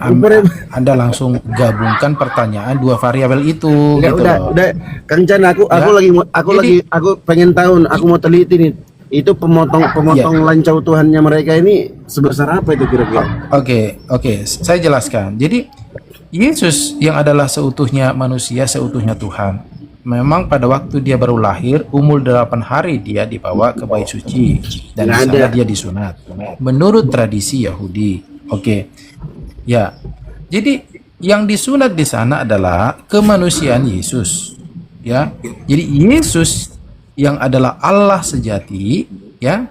Anda langsung gabungkan pertanyaan dua variabel itu, gitu loh. Udah, Kang Chan, aku Jadi- aku pengen tahu, aku mau teliti nih. Itu pemotong lancau Tuhannya mereka ini sebesar apa itu kira-kira? Oke, saya jelaskan. Jadi Yesus yang adalah seutuhnya manusia, seutuhnya Tuhan. Memang pada waktu dia baru lahir, umur 8 hari dia dibawa ke bait suci dan di Nggak sana ada. dia disunat. Menurut tradisi Yahudi. Oke. Ya. Jadi yang disunat di sana adalah kemanusiaan Yesus. Ya. Jadi Yesus yang adalah Allah sejati, ya.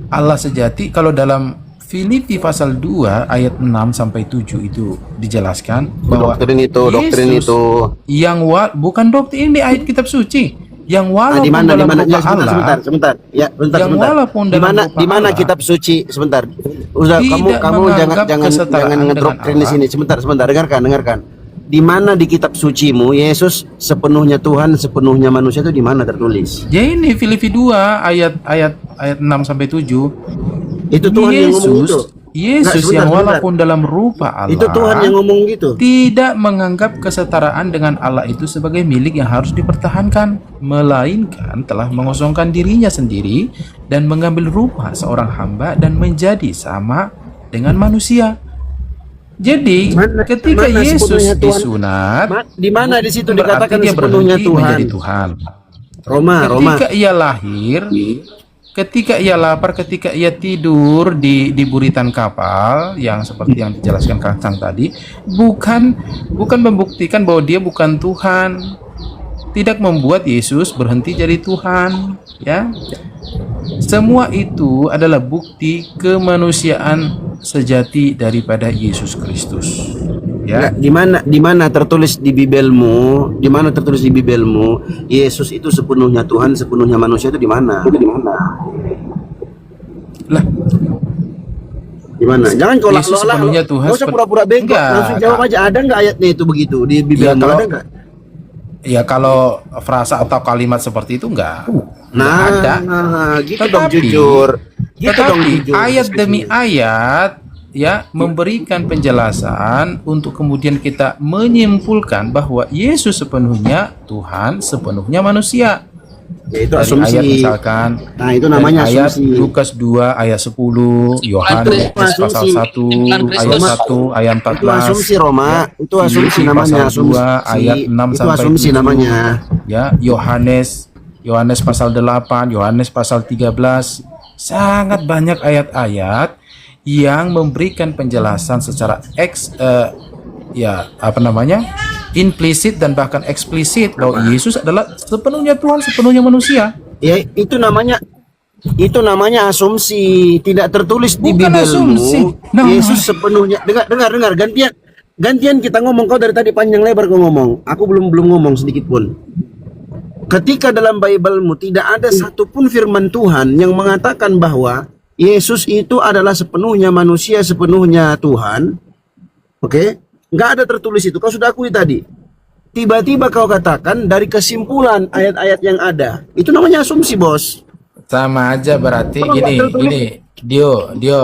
Allah sejati kalau dalam Filipi pasal 2 ayat 6 sampai 7 itu dijelaskan bahwa Doktrin Yesus itu. yang bukan doktrin di ayat kitab suci yang Di walaupun mana? dalam rupa Ya, Allah sebentar. Ya, yang sebentar. walaupun Di dalam mana? rupa Di mana Allah kitab suci? Sebentar. Udah, tidak kamu menganggap jangan kesetaraan ngedoktrin dengan di sini. Sebentar. Dengarkan. Di mana di kitab sucimu Yesus sepenuhnya Tuhan, sepenuhnya manusia itu di mana tertulis? ya ini Filipi 2 ayat 6 sampai 7 Itu Tuhan yang ngomong itu. Yesus Nggak, yang sebentar. walaupun dalam rupa Allah Itu Tuhan yang ngomong gitu. tidak menganggap kesetaraan dengan Allah itu sebagai milik yang harus dipertahankan, melainkan telah mengosongkan dirinya sendiri dan mengambil rupa seorang hamba dan menjadi sama dengan manusia. Jadi ketika mana Yesus sepenuhnya Tuhan? disunat, Di mana di situ berarti dikatakan dia sepenuhnya berhenti Tuhan? menjadi Tuhan. Roma. Ketika ia lahir, ketika ia lapar, ketika ia tidur di buritan kapal yang seperti yang dijelaskan Kang Cang tadi, bukan membuktikan bahwa dia bukan Tuhan. Tidak membuat Yesus berhenti jadi Tuhan, ya. Semua itu adalah bukti kemanusiaan sejati daripada Yesus Kristus. Ya. Di mana tertulis di Bibelmu? Di mana tertulis di Bibelmu? Yesus itu sepenuhnya Tuhan, sepenuhnya manusia itu di mana? Lah, Di mana? Jangan kau Yesus sepenuhnya Tuhan, Nggak usah pura-pura bego. Enggak, Langsung jawab Kak. aja. Ada nggak ayatnya itu begitu di Bibelmu? kalau- Ada nggak? ya kalau frasa atau kalimat seperti itu enggak ada. Gitu dong jujur. Gitu dong jujur. Ayat demi ayat ya memberikan penjelasan untuk kemudian kita menyimpulkan bahwa Yesus sepenuhnya Tuhan, sepenuhnya manusia. Ya, itu Dari asumsi. ayat misalkan Nah, itu namanya dari ayat asumsi. Lukas 2 ayat 10, Yohanes pasal Asumsi. 1 ayat Kristus. 1 ayat Itu 14. asumsi Roma. Itu asumsi Filipi namanya. pasal 2 ayat 6 Itu sampai asumsi 7. namanya. Ya, Yohanes pasal 8, Yohanes pasal 13. Sangat banyak ayat-ayat yang memberikan penjelasan secara implisit dan bahkan eksplisit bahwa Yesus adalah sepenuhnya Tuhan, sepenuhnya manusia. Ya, itu namanya asumsi, tidak tertulis di Bukan Bibelmu. asumsi. Nah. Yesus sepenuhnya. Dengar, gantian kita ngomong. Kau dari tadi panjang lebar kau ngomong. Aku belum ngomong sedikit pun. Ketika dalam Biblemu tidak ada satupun firman Tuhan yang mengatakan bahwa Yesus itu adalah sepenuhnya manusia, sepenuhnya Tuhan. Oke? Nggak ada tertulis itu. Kau sudah akui tadi. Tiba-tiba kau katakan dari kesimpulan ayat-ayat yang ada. Itu namanya asumsi, bos. Sama aja berarti Kalau nggak tertulis- gini, Dio,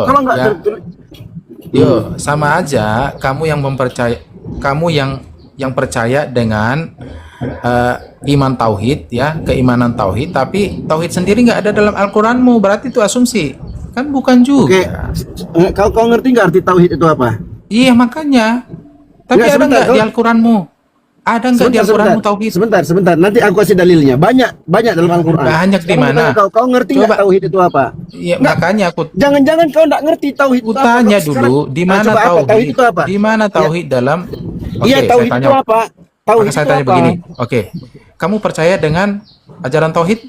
Kalau nggak ya, tertulis, Dio, sama aja kamu yang percaya dengan iman tauhid ya, keimanan tauhid, tapi tauhid sendiri nggak ada dalam Al-Qur'anmu, berarti itu asumsi. Kan bukan Oke, juga. kau ngerti nggak arti tauhid itu apa? Iya makanya. Tapi Nggak, ada sebentar, nggak di Al-Quranmu? Ada nggak di Al-Quranmu tauhid? Sebentar. Nanti aku kasih dalilnya. Banyak dalam Al-Quran. Banyak di Sekarang mana? aku tanya kau ngerti nggak Coba. tauhid itu apa? Iya, Nggak. makanya aku Jangan-jangan kau nggak ngerti tauhid itu apa? tanya Kau sekarang- dulu di Ah, mana coba apa? tauhid? Tauhid itu apa? Di mana tauhid dalam? Iya, Oke, tauhid saya itu tanya. apa? Tauhid Maka saya itu tanya apa? begini. Oke, kamu percaya dengan ajaran tauhid?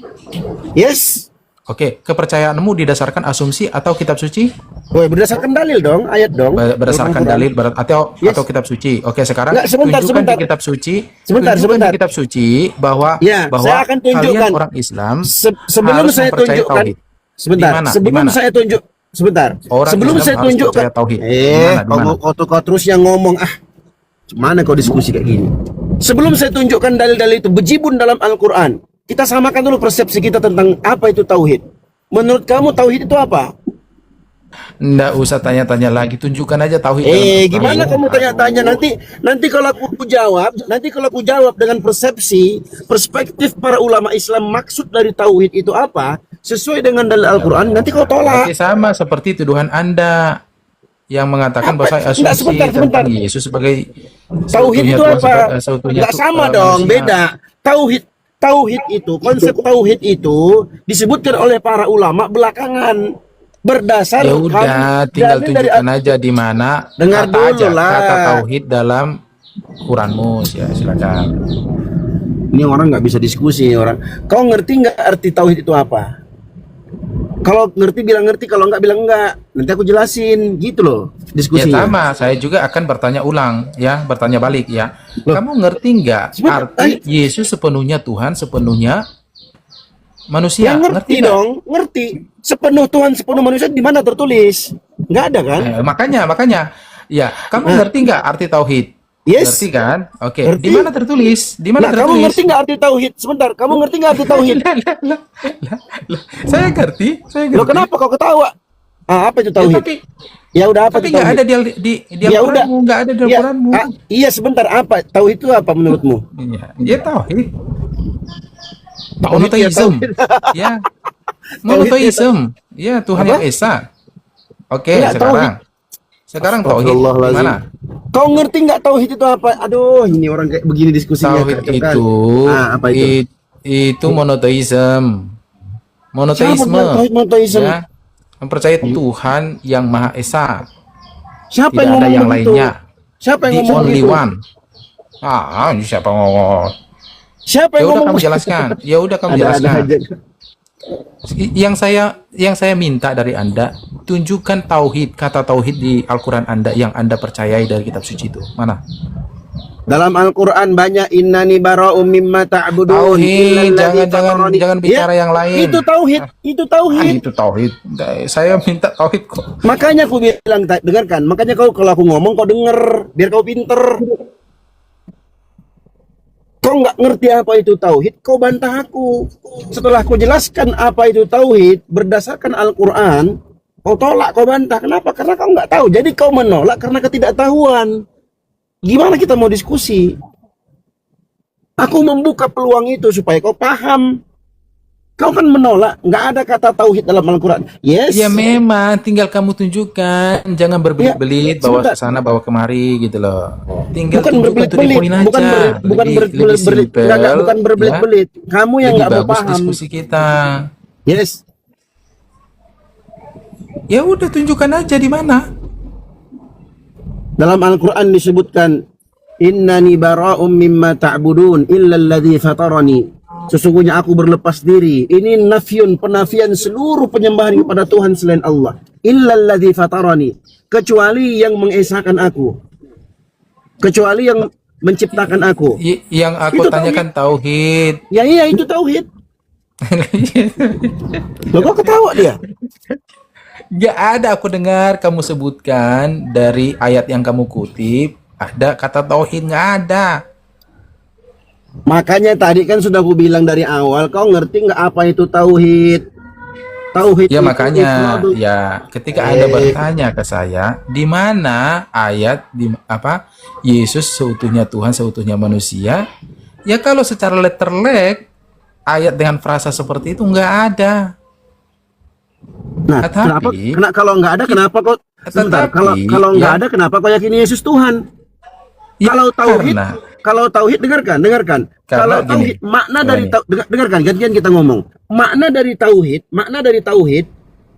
Yes. Oke, kepercayaanmu didasarkan asumsi atau kitab suci? Woi, berdasarkan dalil dong, ayat dong. Berdasarkan Al-Quran. dalil atau Yes. kitab suci. Oke, sekarang Nggak, sebentar. tunjukkan di kitab suci. Sebentar. Tunjukkan di kitab suci bahwa Ya, saya akan tunjukkan. kalian orang Islam Sebelum harus saya mempercayai tunjukkan, tauhid. sebentar. Di mana? Sebelum Di mana? saya tunjuk, sebentar. Orang Sebelum Islam saya harus tunjukkan, percaya tauhid. Di mana? kau terus yang ngomong mana kau diskusi kayak gini? Sebelum saya tunjukkan dalil-dalil itu bejibun dalam Al-Quran, kita samakan dulu persepsi kita tentang apa itu tauhid. Menurut kamu tauhid itu apa? Nggak usah tanya-tanya lagi, tunjukkan aja tauhid. dalam Gimana Al-Quran. kamu tanya-tanya nanti kalau aku jawab dengan perspektif para ulama Islam maksud dari tauhid itu apa sesuai dengan dalil Al-Quran, nanti kau tolak. Berarti sama seperti tuduhan Anda yang mengatakan bahwa saya Enggak, asumsi sebentar. tentang Yesus sebagai Tauhid seutuhnya itu Tuhan, apa? seutuhnya Enggak sama manusia. dong, beda. Tauhid itu, konsep tauhid itu disebutkan oleh para ulama belakangan berdasarkan Ya udah, tinggal dalil dari tunjukkan aja di mana Dengar kata dulu aja lah. kata tauhid dalam Quranmu, ya silakan. Ini orang nggak bisa diskusi ini orang. Kau ngerti nggak arti tauhid itu apa? Kalau ngerti bilang ngerti, kalau nggak bilang nggak. Nanti aku jelasin, gitu loh Ya diskusinya. sama, saya juga akan bertanya ulang, ya, bertanya balik ya. Kamu ngerti nggak Sebentar, arti Yesus sepenuhnya Tuhan, sepenuhnya manusia? Ya ngerti nggak? dong, ngerti. Sepenuh Tuhan, sepenuh manusia di mana tertulis? Nggak ada kan? Makanya, ya, kamu ngerti nggak arti tauhid? Yes. Ngerti kan? Oke. Ngerti. Di mana tertulis? Di mana Nah, kamu tertulis? ngerti nggak arti tauhid? Sebentar, kamu ngerti nggak arti tauhid? Lah. Saya ngerti. Loh, kenapa kau ketawa? Apa itu Ya, tauhid? tapi Ya udah, apa tapi itu nggak tauhid? ada di Ya udah. Al-Quranmu, nggak ada di Ya, Al-Quranmu. iya, sebentar, apa tauhid itu apa menurutmu? Iya, ya tauhid. Tauhid, Monoteism. ya, tauhid. Ya. Monoteism. Ya, Tuhan Apa? yang esa. Oke, Enggak, sekarang tauhid Astagfirullahaladzim. gimana? Kau ngerti nggak tauhid itu apa? Aduh, ini orang kayak begini diskusinya. Tauhid kacau kan? itu, Apa itu? itu monoteism. Monoteisme. Siapa bilang tauhid monoteism? Ya. Mempercayai Tuhan yang Maha Esa. Siapa Tidak yang ada ngomong yang begitu? lainnya. Siapa yang The ngomong only begitu? one. Ini siapa ngomong? Siapa Ya yang udah ngomong kamu begitu? jelaskan. Ya udah kamu Ada jelaskan. aja. Yang saya minta dari Anda, tunjukkan tauhid, kata tauhid di Al-Quran Anda yang Anda percayai dari kitab suci itu. Mana? Dalam Al-Quran banyak innani bara'um mimma ta'budun. Tauhid, illalladzi jangan fatarani. jangan bicara yang lain. Itu tauhid, itu tauhid. Itu tauhid. Saya minta tauhid kok. Makanya aku bilang, dengarkan. Makanya kalau aku ngomong kau denger, biar kau pinter. Kau nggak ngerti apa itu tauhid, kau bantah aku. Setelah aku jelaskan apa itu tauhid berdasarkan Al-Quran, kau tolak, kau bantah. Kenapa? Karena kau nggak tahu. Jadi kau menolak karena ketidaktahuan. Gimana kita mau diskusi? Aku membuka peluang itu supaya kau paham. Kau kan menolak, nggak ada kata tauhid dalam Al-Quran. Yes. Ya memang, tinggal kamu tunjukkan, jangan berbelit-belit, Ya, bawa sebentar. ke sana, bawa kemari gitu loh. Tinggal Bukan tunjukkan, berbelit-belit, teleponin aja. Lebih simple, bukan berbelit-belit. Kamu yang lebih nggak mau bagus paham. diskusi kita. Yes. Ya udah tunjukkan aja di mana. Dalam Al-Quran disebutkan, innani bara'um mimma ta'budun illa alladhi fatarani. Sesungguhnya aku berlepas diri. Ini nafyun, penafian seluruh penyembahan kepada Tuhan selain Allah. Illa alladhi fatarani. Kecuali yang mengesahkan aku. Kecuali yang menciptakan aku. Yang aku Itu tanyakan tauhid. Ya iya, itu tauhid. Loh, kok ketawa dia? Gak ada aku dengar kamu sebutkan dari ayat yang kamu kutip ada kata tauhid, nggak ada. Makanya tadi kan sudah aku bilang dari awal, kau ngerti nggak apa itu tauhid? Tauhid Ya itu makanya ifradul. ya ketika Anda bertanya ke saya di mana ayat di apa Yesus seutuhnya Tuhan seutuhnya manusia, ya kalau secara letterlek ayat dengan frasa seperti itu nggak ada. Nah, Tetapi- kalau nggak ada kenapa kok sebentar, Tetapi, kalau nggak ya. ada kenapa kok yakin Yesus Tuhan? Ya, Kalau tauhid dengarkan. Karena Kalau gini, tauhid makna dari gini. dengarkan gantian kita ngomong. Makna dari tauhid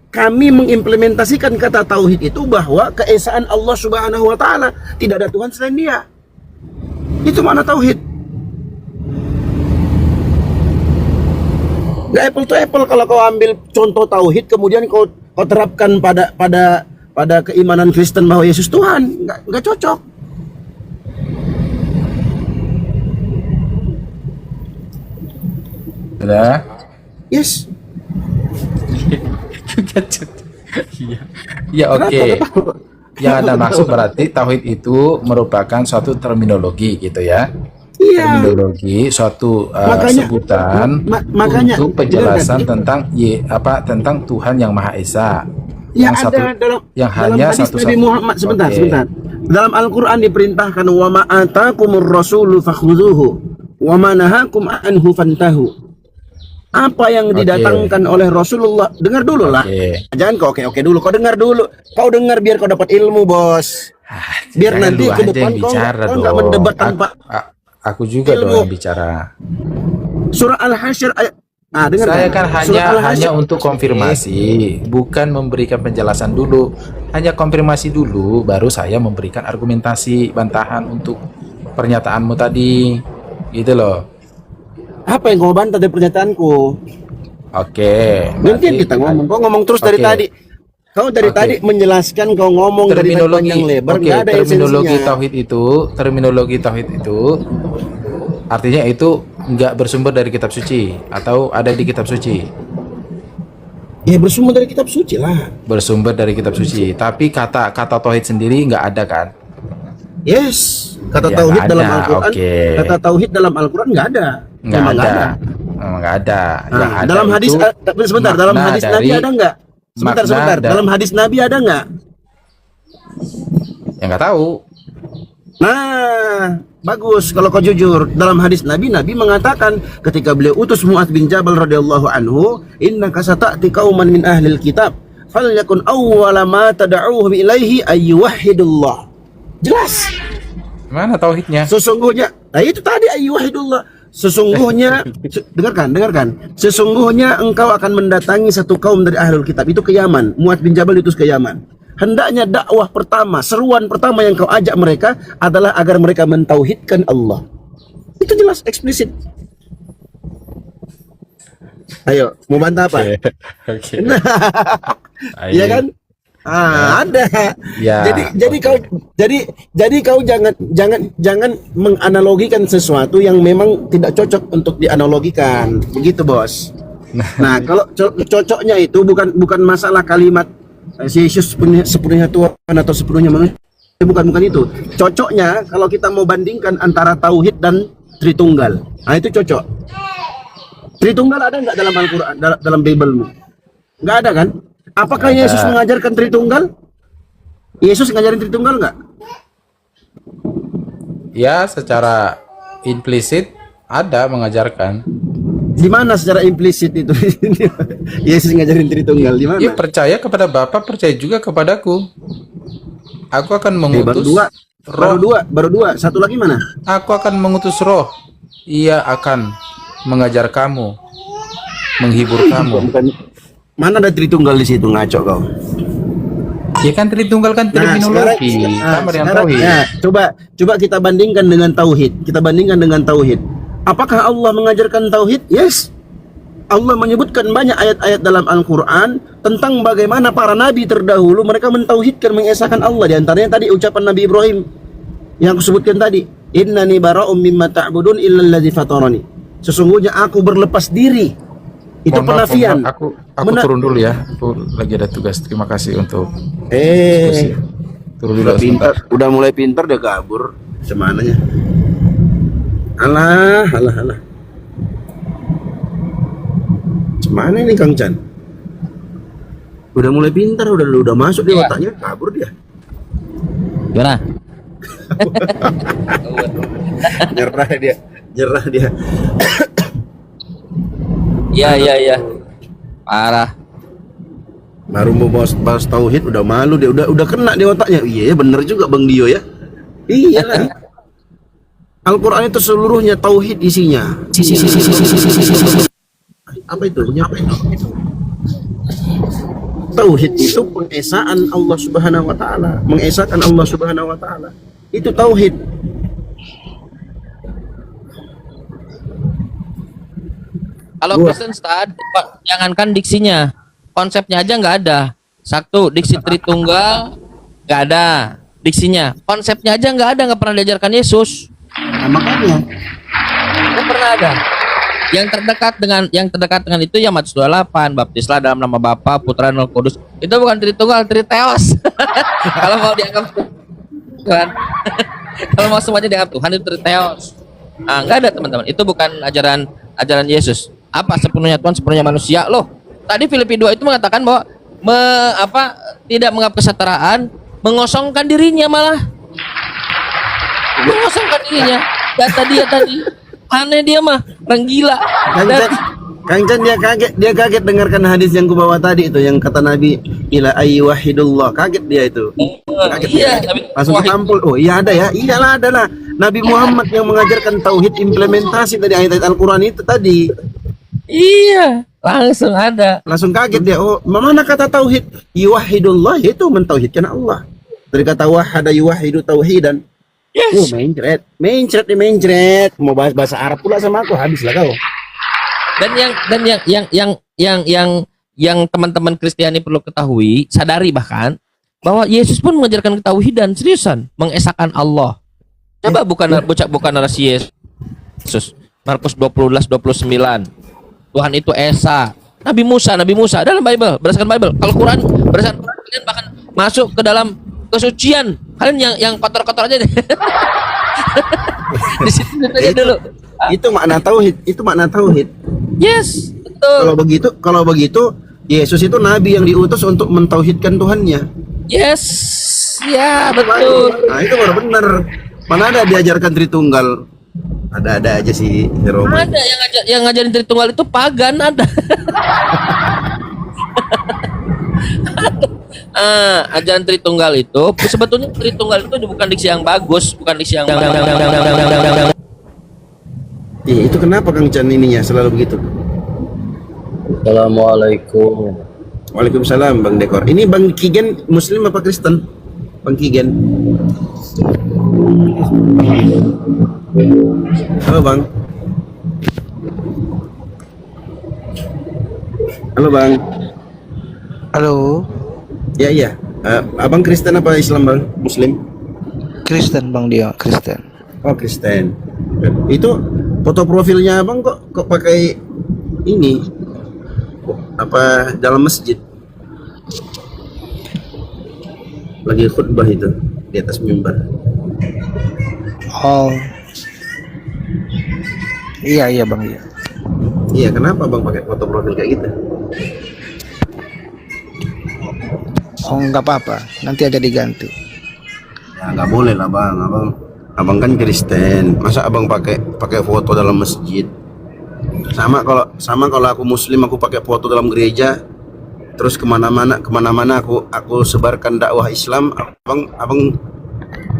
kami mengimplementasikan kata tauhid itu bahwa keesaan Allah Subhanahu wa taala, tidak ada Tuhan selain Dia. Itu makna tauhid. Nggak apple to apple kalau kau ambil contoh tauhid kemudian kau terapkan pada keimanan Kristen bahwa Yesus Tuhan, nggak cocok. Sudah. Yes. Iya. Ya oke. Yang Anda maksud berarti tauhid itu merupakan suatu terminologi gitu ya. Iya. Terminologi suatu Makanya- sebutan makanya, untuk penjelasan dengarkan. tentang Tuhan yang Maha Esa. Ya Yang ada dalam hanya hadis satu Nabi Muhammad sebentar. Dalam Al-Qur'an diperintahkan wa ma atakumur rasulu fakhudhuhu wa ma nahakum anhu fantahu. Apa yang didatangkan oleh Rasulullah, dengar dulu lah. Oke. Jangan kau oke dulu, kau dengar dulu. Kau dengar biar kau dapat ilmu, Bos. Biar Jangan nanti lu ke aja depan yang kau bicara nggak dong. mendebat tanpa Aku juga ilmu. dong yang bicara. Surah Al-Hasyr ayat dengar Saya kan Surah hanya Al-Hasyr. untuk konfirmasi, bukan memberikan penjelasan dulu. Hanya konfirmasi dulu, baru saya memberikan argumentasi bantahan untuk pernyataanmu tadi. Gitu loh. Apa yang kau bantah dari pernyataanku? Oke. Nanti berarti- kita ngomong. Kau ngomong terus dari Oke. tadi. Kau dari Oke. tadi menjelaskan, kau ngomong dari terminologi panjang lebar, oke, nggak ada terminologi esensinya. terminologi tauhid itu artinya itu nggak bersumber dari kitab suci atau ada di kitab suci. Ya bersumber dari kitab suci lah. Bersumber dari kitab suci, tapi kata tauhid sendiri nggak ada kan? Yes, kata Ya, tauhid nggak dalam ada, Al-Quran. oke. Kata tauhid dalam Al-Quran nggak ada. Nggak Memang ada. Memang nggak ada. Yang Nah, ada dalam hadis itu sebentar, dalam makna hadis Nabi dari- ada nggak? Sebentar, makna sebentar. da- Dalam hadis Nabi ada nggak? yang nggak tahu. Nah, bagus kalau kau jujur. Dalam hadis Nabi mengatakan ketika beliau utus Mu'adz bin Jabal radhiyallahu anhu, "Innaka sata'ti qauman min ahlil kitab, falyakun awwala ma tad'uuhum ilaihi ayyuhidullah." Jelas. Mana tauhidnya? Sesungguhnya, nah itu tadi ayyuhidullah. Sesungguhnya, dengarkan. Sesungguhnya engkau akan mendatangi satu kaum dari ahlul kitab. Itu ke Yaman. Mu'adz bin Jabal diutus ke Yaman. Hendaknya dakwah pertama, seruan pertama yang kau ajak mereka adalah agar mereka mentauhidkan Allah. Itu jelas, eksplisit. Ayo, mau bantah apa? Oke. Iya kan? Ada. Ya, Jadi kau jangan menganalogikan sesuatu yang memang tidak cocok untuk dianalogikan. Begitu, Bos. Nah, kalau cocoknya itu bukan masalah kalimat si Yesus sepenuhnya Tuhan atau sepenuhnya manusia. Bukan itu. Cocoknya kalau kita mau bandingkan antara tauhid dan Tritunggal. Nah, itu cocok. Tritunggal ada nggak dalam Al-Quran, dalam Bible-mu? Nggak ada kan? Apakah Nggak ada. Yesus mengajarkan Tritunggal? Yesus ngajarin Tritunggal nggak? Ya, secara implisit ada mengajarkan. Di mana secara implisit itu? Yesus ngajarin Tritunggal di mana? Ya, percaya kepada Bapa, percaya juga kepadaku. Aku akan Baru mengutus dua. roh. Baru dua. Satu lagi mana? Aku akan mengutus roh. Ia akan mengajar kamu, menghibur kamu. Bukan. Mana ada Tritunggal di situ, ngaco kau. Ya kan Tritunggal kan terminologi. Sama dengan tauhid. Coba kita bandingkan dengan tauhid. Apakah Allah mengajarkan tauhid? Yes. Allah menyebutkan banyak ayat-ayat dalam Al-Quran tentang bagaimana para nabi terdahulu mereka mentauhidkan, mengesahkan Allah. Di antaranya tadi ucapan Nabi Ibrahim yang aku sebutkan tadi, innani bara'um mimma ta'budun illa alladzi fatarani. Sesungguhnya aku berlepas diri. Itu Mohon maaf, penafian. Aku turun dulu ya. Aku lagi ada tugas. Terima kasih untuk turun dulu sebentar. Udah mulai pintar dia kabur. Semananya. Alah. Cemana ini Kang Chan? Udah mulai pintar, udah masuk di Iya. otaknya, kabur dia. Gimana? Nyerah dia. Iya. Parah. Baru mau bahas tauhid udah malu dia, udah kena di otaknya. Iya, bener juga Bang Dio ya. Iya lah. Al-Quran itu seluruhnya tauhid isinya. Apa itu? Apa itu? Tauhid itu pengesaan Allah Subhanahu wa taala, mengesahkan Allah Subhanahu wa taala. Itu tauhid. Kalau Kristen Ustaz, jangankan diksinya, konsepnya aja nggak ada. Satu, diksi Tritunggal nggak ada diksinya. Konsepnya aja nggak ada, nggak pernah diajarkan Yesus. Nah, makanya Nggak pernah ada. Yang terdekat dengan itu ya Matius 28, baptislah dalam nama Bapa, Putra, dan Roh Kudus. Itu bukan Tritunggal, Triteos. Kalau mau dianggap Tuhan, kalau mau semuanya dianggap Tuhan itu Triteos. Nah, nggak ada teman-teman. Itu bukan ajaran Yesus. Apa sepenuhnya Tuhan, sepenuhnya manusia loh. Tadi Filipi 2 itu mengatakan bahwa tidak menganggap kesetaraan, mengosongkan dirinya malah. Mengosongkan dirinya. Kata dia tadi. Aneh dia mah, orang gila. Kang Chan dia kaget dengarkan hadis yang kubawa tadi itu yang kata Nabi ila ayyuhidullah. Kaget dia itu. Kaget Iya, dia. Langsung ditampol. Oh iya ada ya. Iyalah ada lah. Nabi Muhammad yang mengajarkan tauhid implementasi dari ayat-ayat Al-Quran itu tadi. Iya, langsung ada. Langsung kaget dia. Oh, mana kata tauhid? Yuwahidullah itu mentauhidkan Allah. Dari kata wahada yuwahidu tauhidan. Yes. Mencret. Mau bahas bahasa Arab pula sama aku, habislah kau. Dan yang teman-teman Kristiani perlu ketahui, sadari bahkan bahwa Yesus pun mengajarkan ketauhidan, seriusan, mengesahkan Allah. Coba bukan narasi Yesus. Markus 12:29. Tuhan itu esa. Nabi Musa dalam Bible, berdasarkan Bible. Al-Quran berdasarkan kalian bahkan masuk ke dalam kesucian. Kalian yang kotor-kotor aja deh. Di situ aja dulu. Itu makna tauhid. Yes, betul. Kalau begitu Yesus itu nabi yang diutus untuk mentauhidkan Tuhannya. Yes, ya betul. Nah, itu baru benar. Mana ada diajarkan Tritunggal? Ada aja sih Roma. Ada yang ngajarin Tritunggal itu pagan ada. Ajaran Tritunggal itu sebetulnya Tritunggal itu bukan diksi yang bagus, bukan diksi yang Iya, itu kenapa Kang Chan ininya selalu begitu? Assalamualaikum. Waalaikumsalam Bang Dekor. Ini Bang Kigen Muslim apa Kristen? Bang Kigen. Halo Bang. Halo Bang. Halo, Iya. Abang Kristen apa Islam Bang? Muslim? Kristen Bang Dio, Kristen. Oh Kristen. Itu foto profilnya abang kok pakai ini? Apa dalam masjid? Lagi khutbah itu di atas mimbar. Oh, iya Bang Dio. Iya, kenapa abang pakai foto profil kayak gitu? Oh, nggak apa-apa, nanti aja diganti. Ya nggak boleh lah bang, abang kan Kristen, masa abang pakai foto dalam masjid? Sama kalau aku Muslim, aku pakai foto dalam gereja, terus kemana-mana aku sebarkan dakwah Islam, abang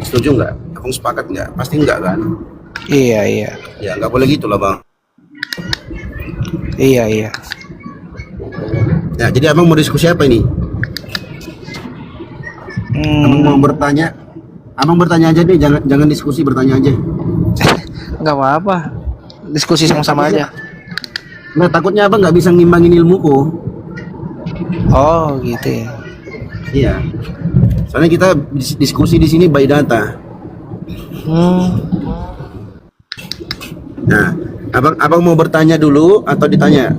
setuju nggak? Abang sepakat nggak? Pasti nggak kan? Iya. Ya nggak boleh gitu lah bang. Iya. Ya jadi abang mau diskusi apa ini? Abang mau bertanya? Abang bertanya aja deh, jangan diskusi, bertanya aja. Nggak apa-apa, diskusi sama-sama aja. Nah takutnya abang nggak bisa ngimbangin ilmuku. Oh gitu ya. Iya. Soalnya kita diskusi di sini by data. Nah, abang mau bertanya dulu atau ditanya?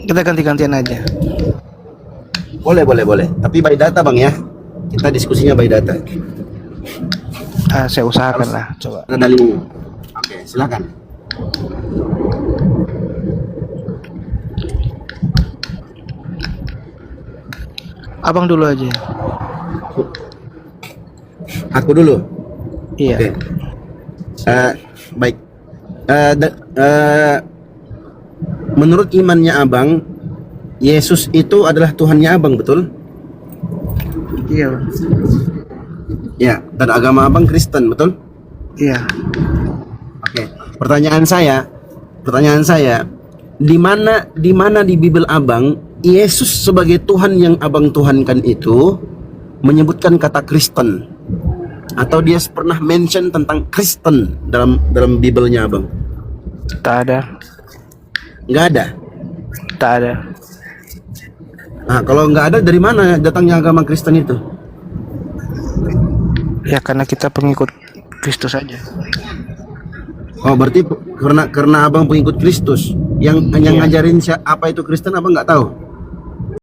Kita ganti-gantian aja. Boleh. Tapi by data bang ya. Kita diskusinya by data. Saya usahakan lah, coba. Ada dalilnya. Oke, silakan. Abang dulu aja. Aku dulu. Iya. Oke. Baik. Menurut imannya abang, Yesus itu adalah Tuhannya abang, betul? Iya. Ya, dan agama abang Kristen, betul? Iya. Oke. Pertanyaan saya, di mana di Bible abang Yesus sebagai Tuhan yang abang tuhankan itu menyebutkan kata Kristen? Atau dia pernah mention tentang Kristen dalam Bible-nya abang? Tak ada. Nggak ada. Tak ada. Nah, kalau nggak ada, dari mana datangnya agama Kristen itu? Ya karena kita pengikut Kristus saja. Oh, berarti karena abang pengikut Kristus. Yang ngajarin apa itu Kristen abang nggak tahu?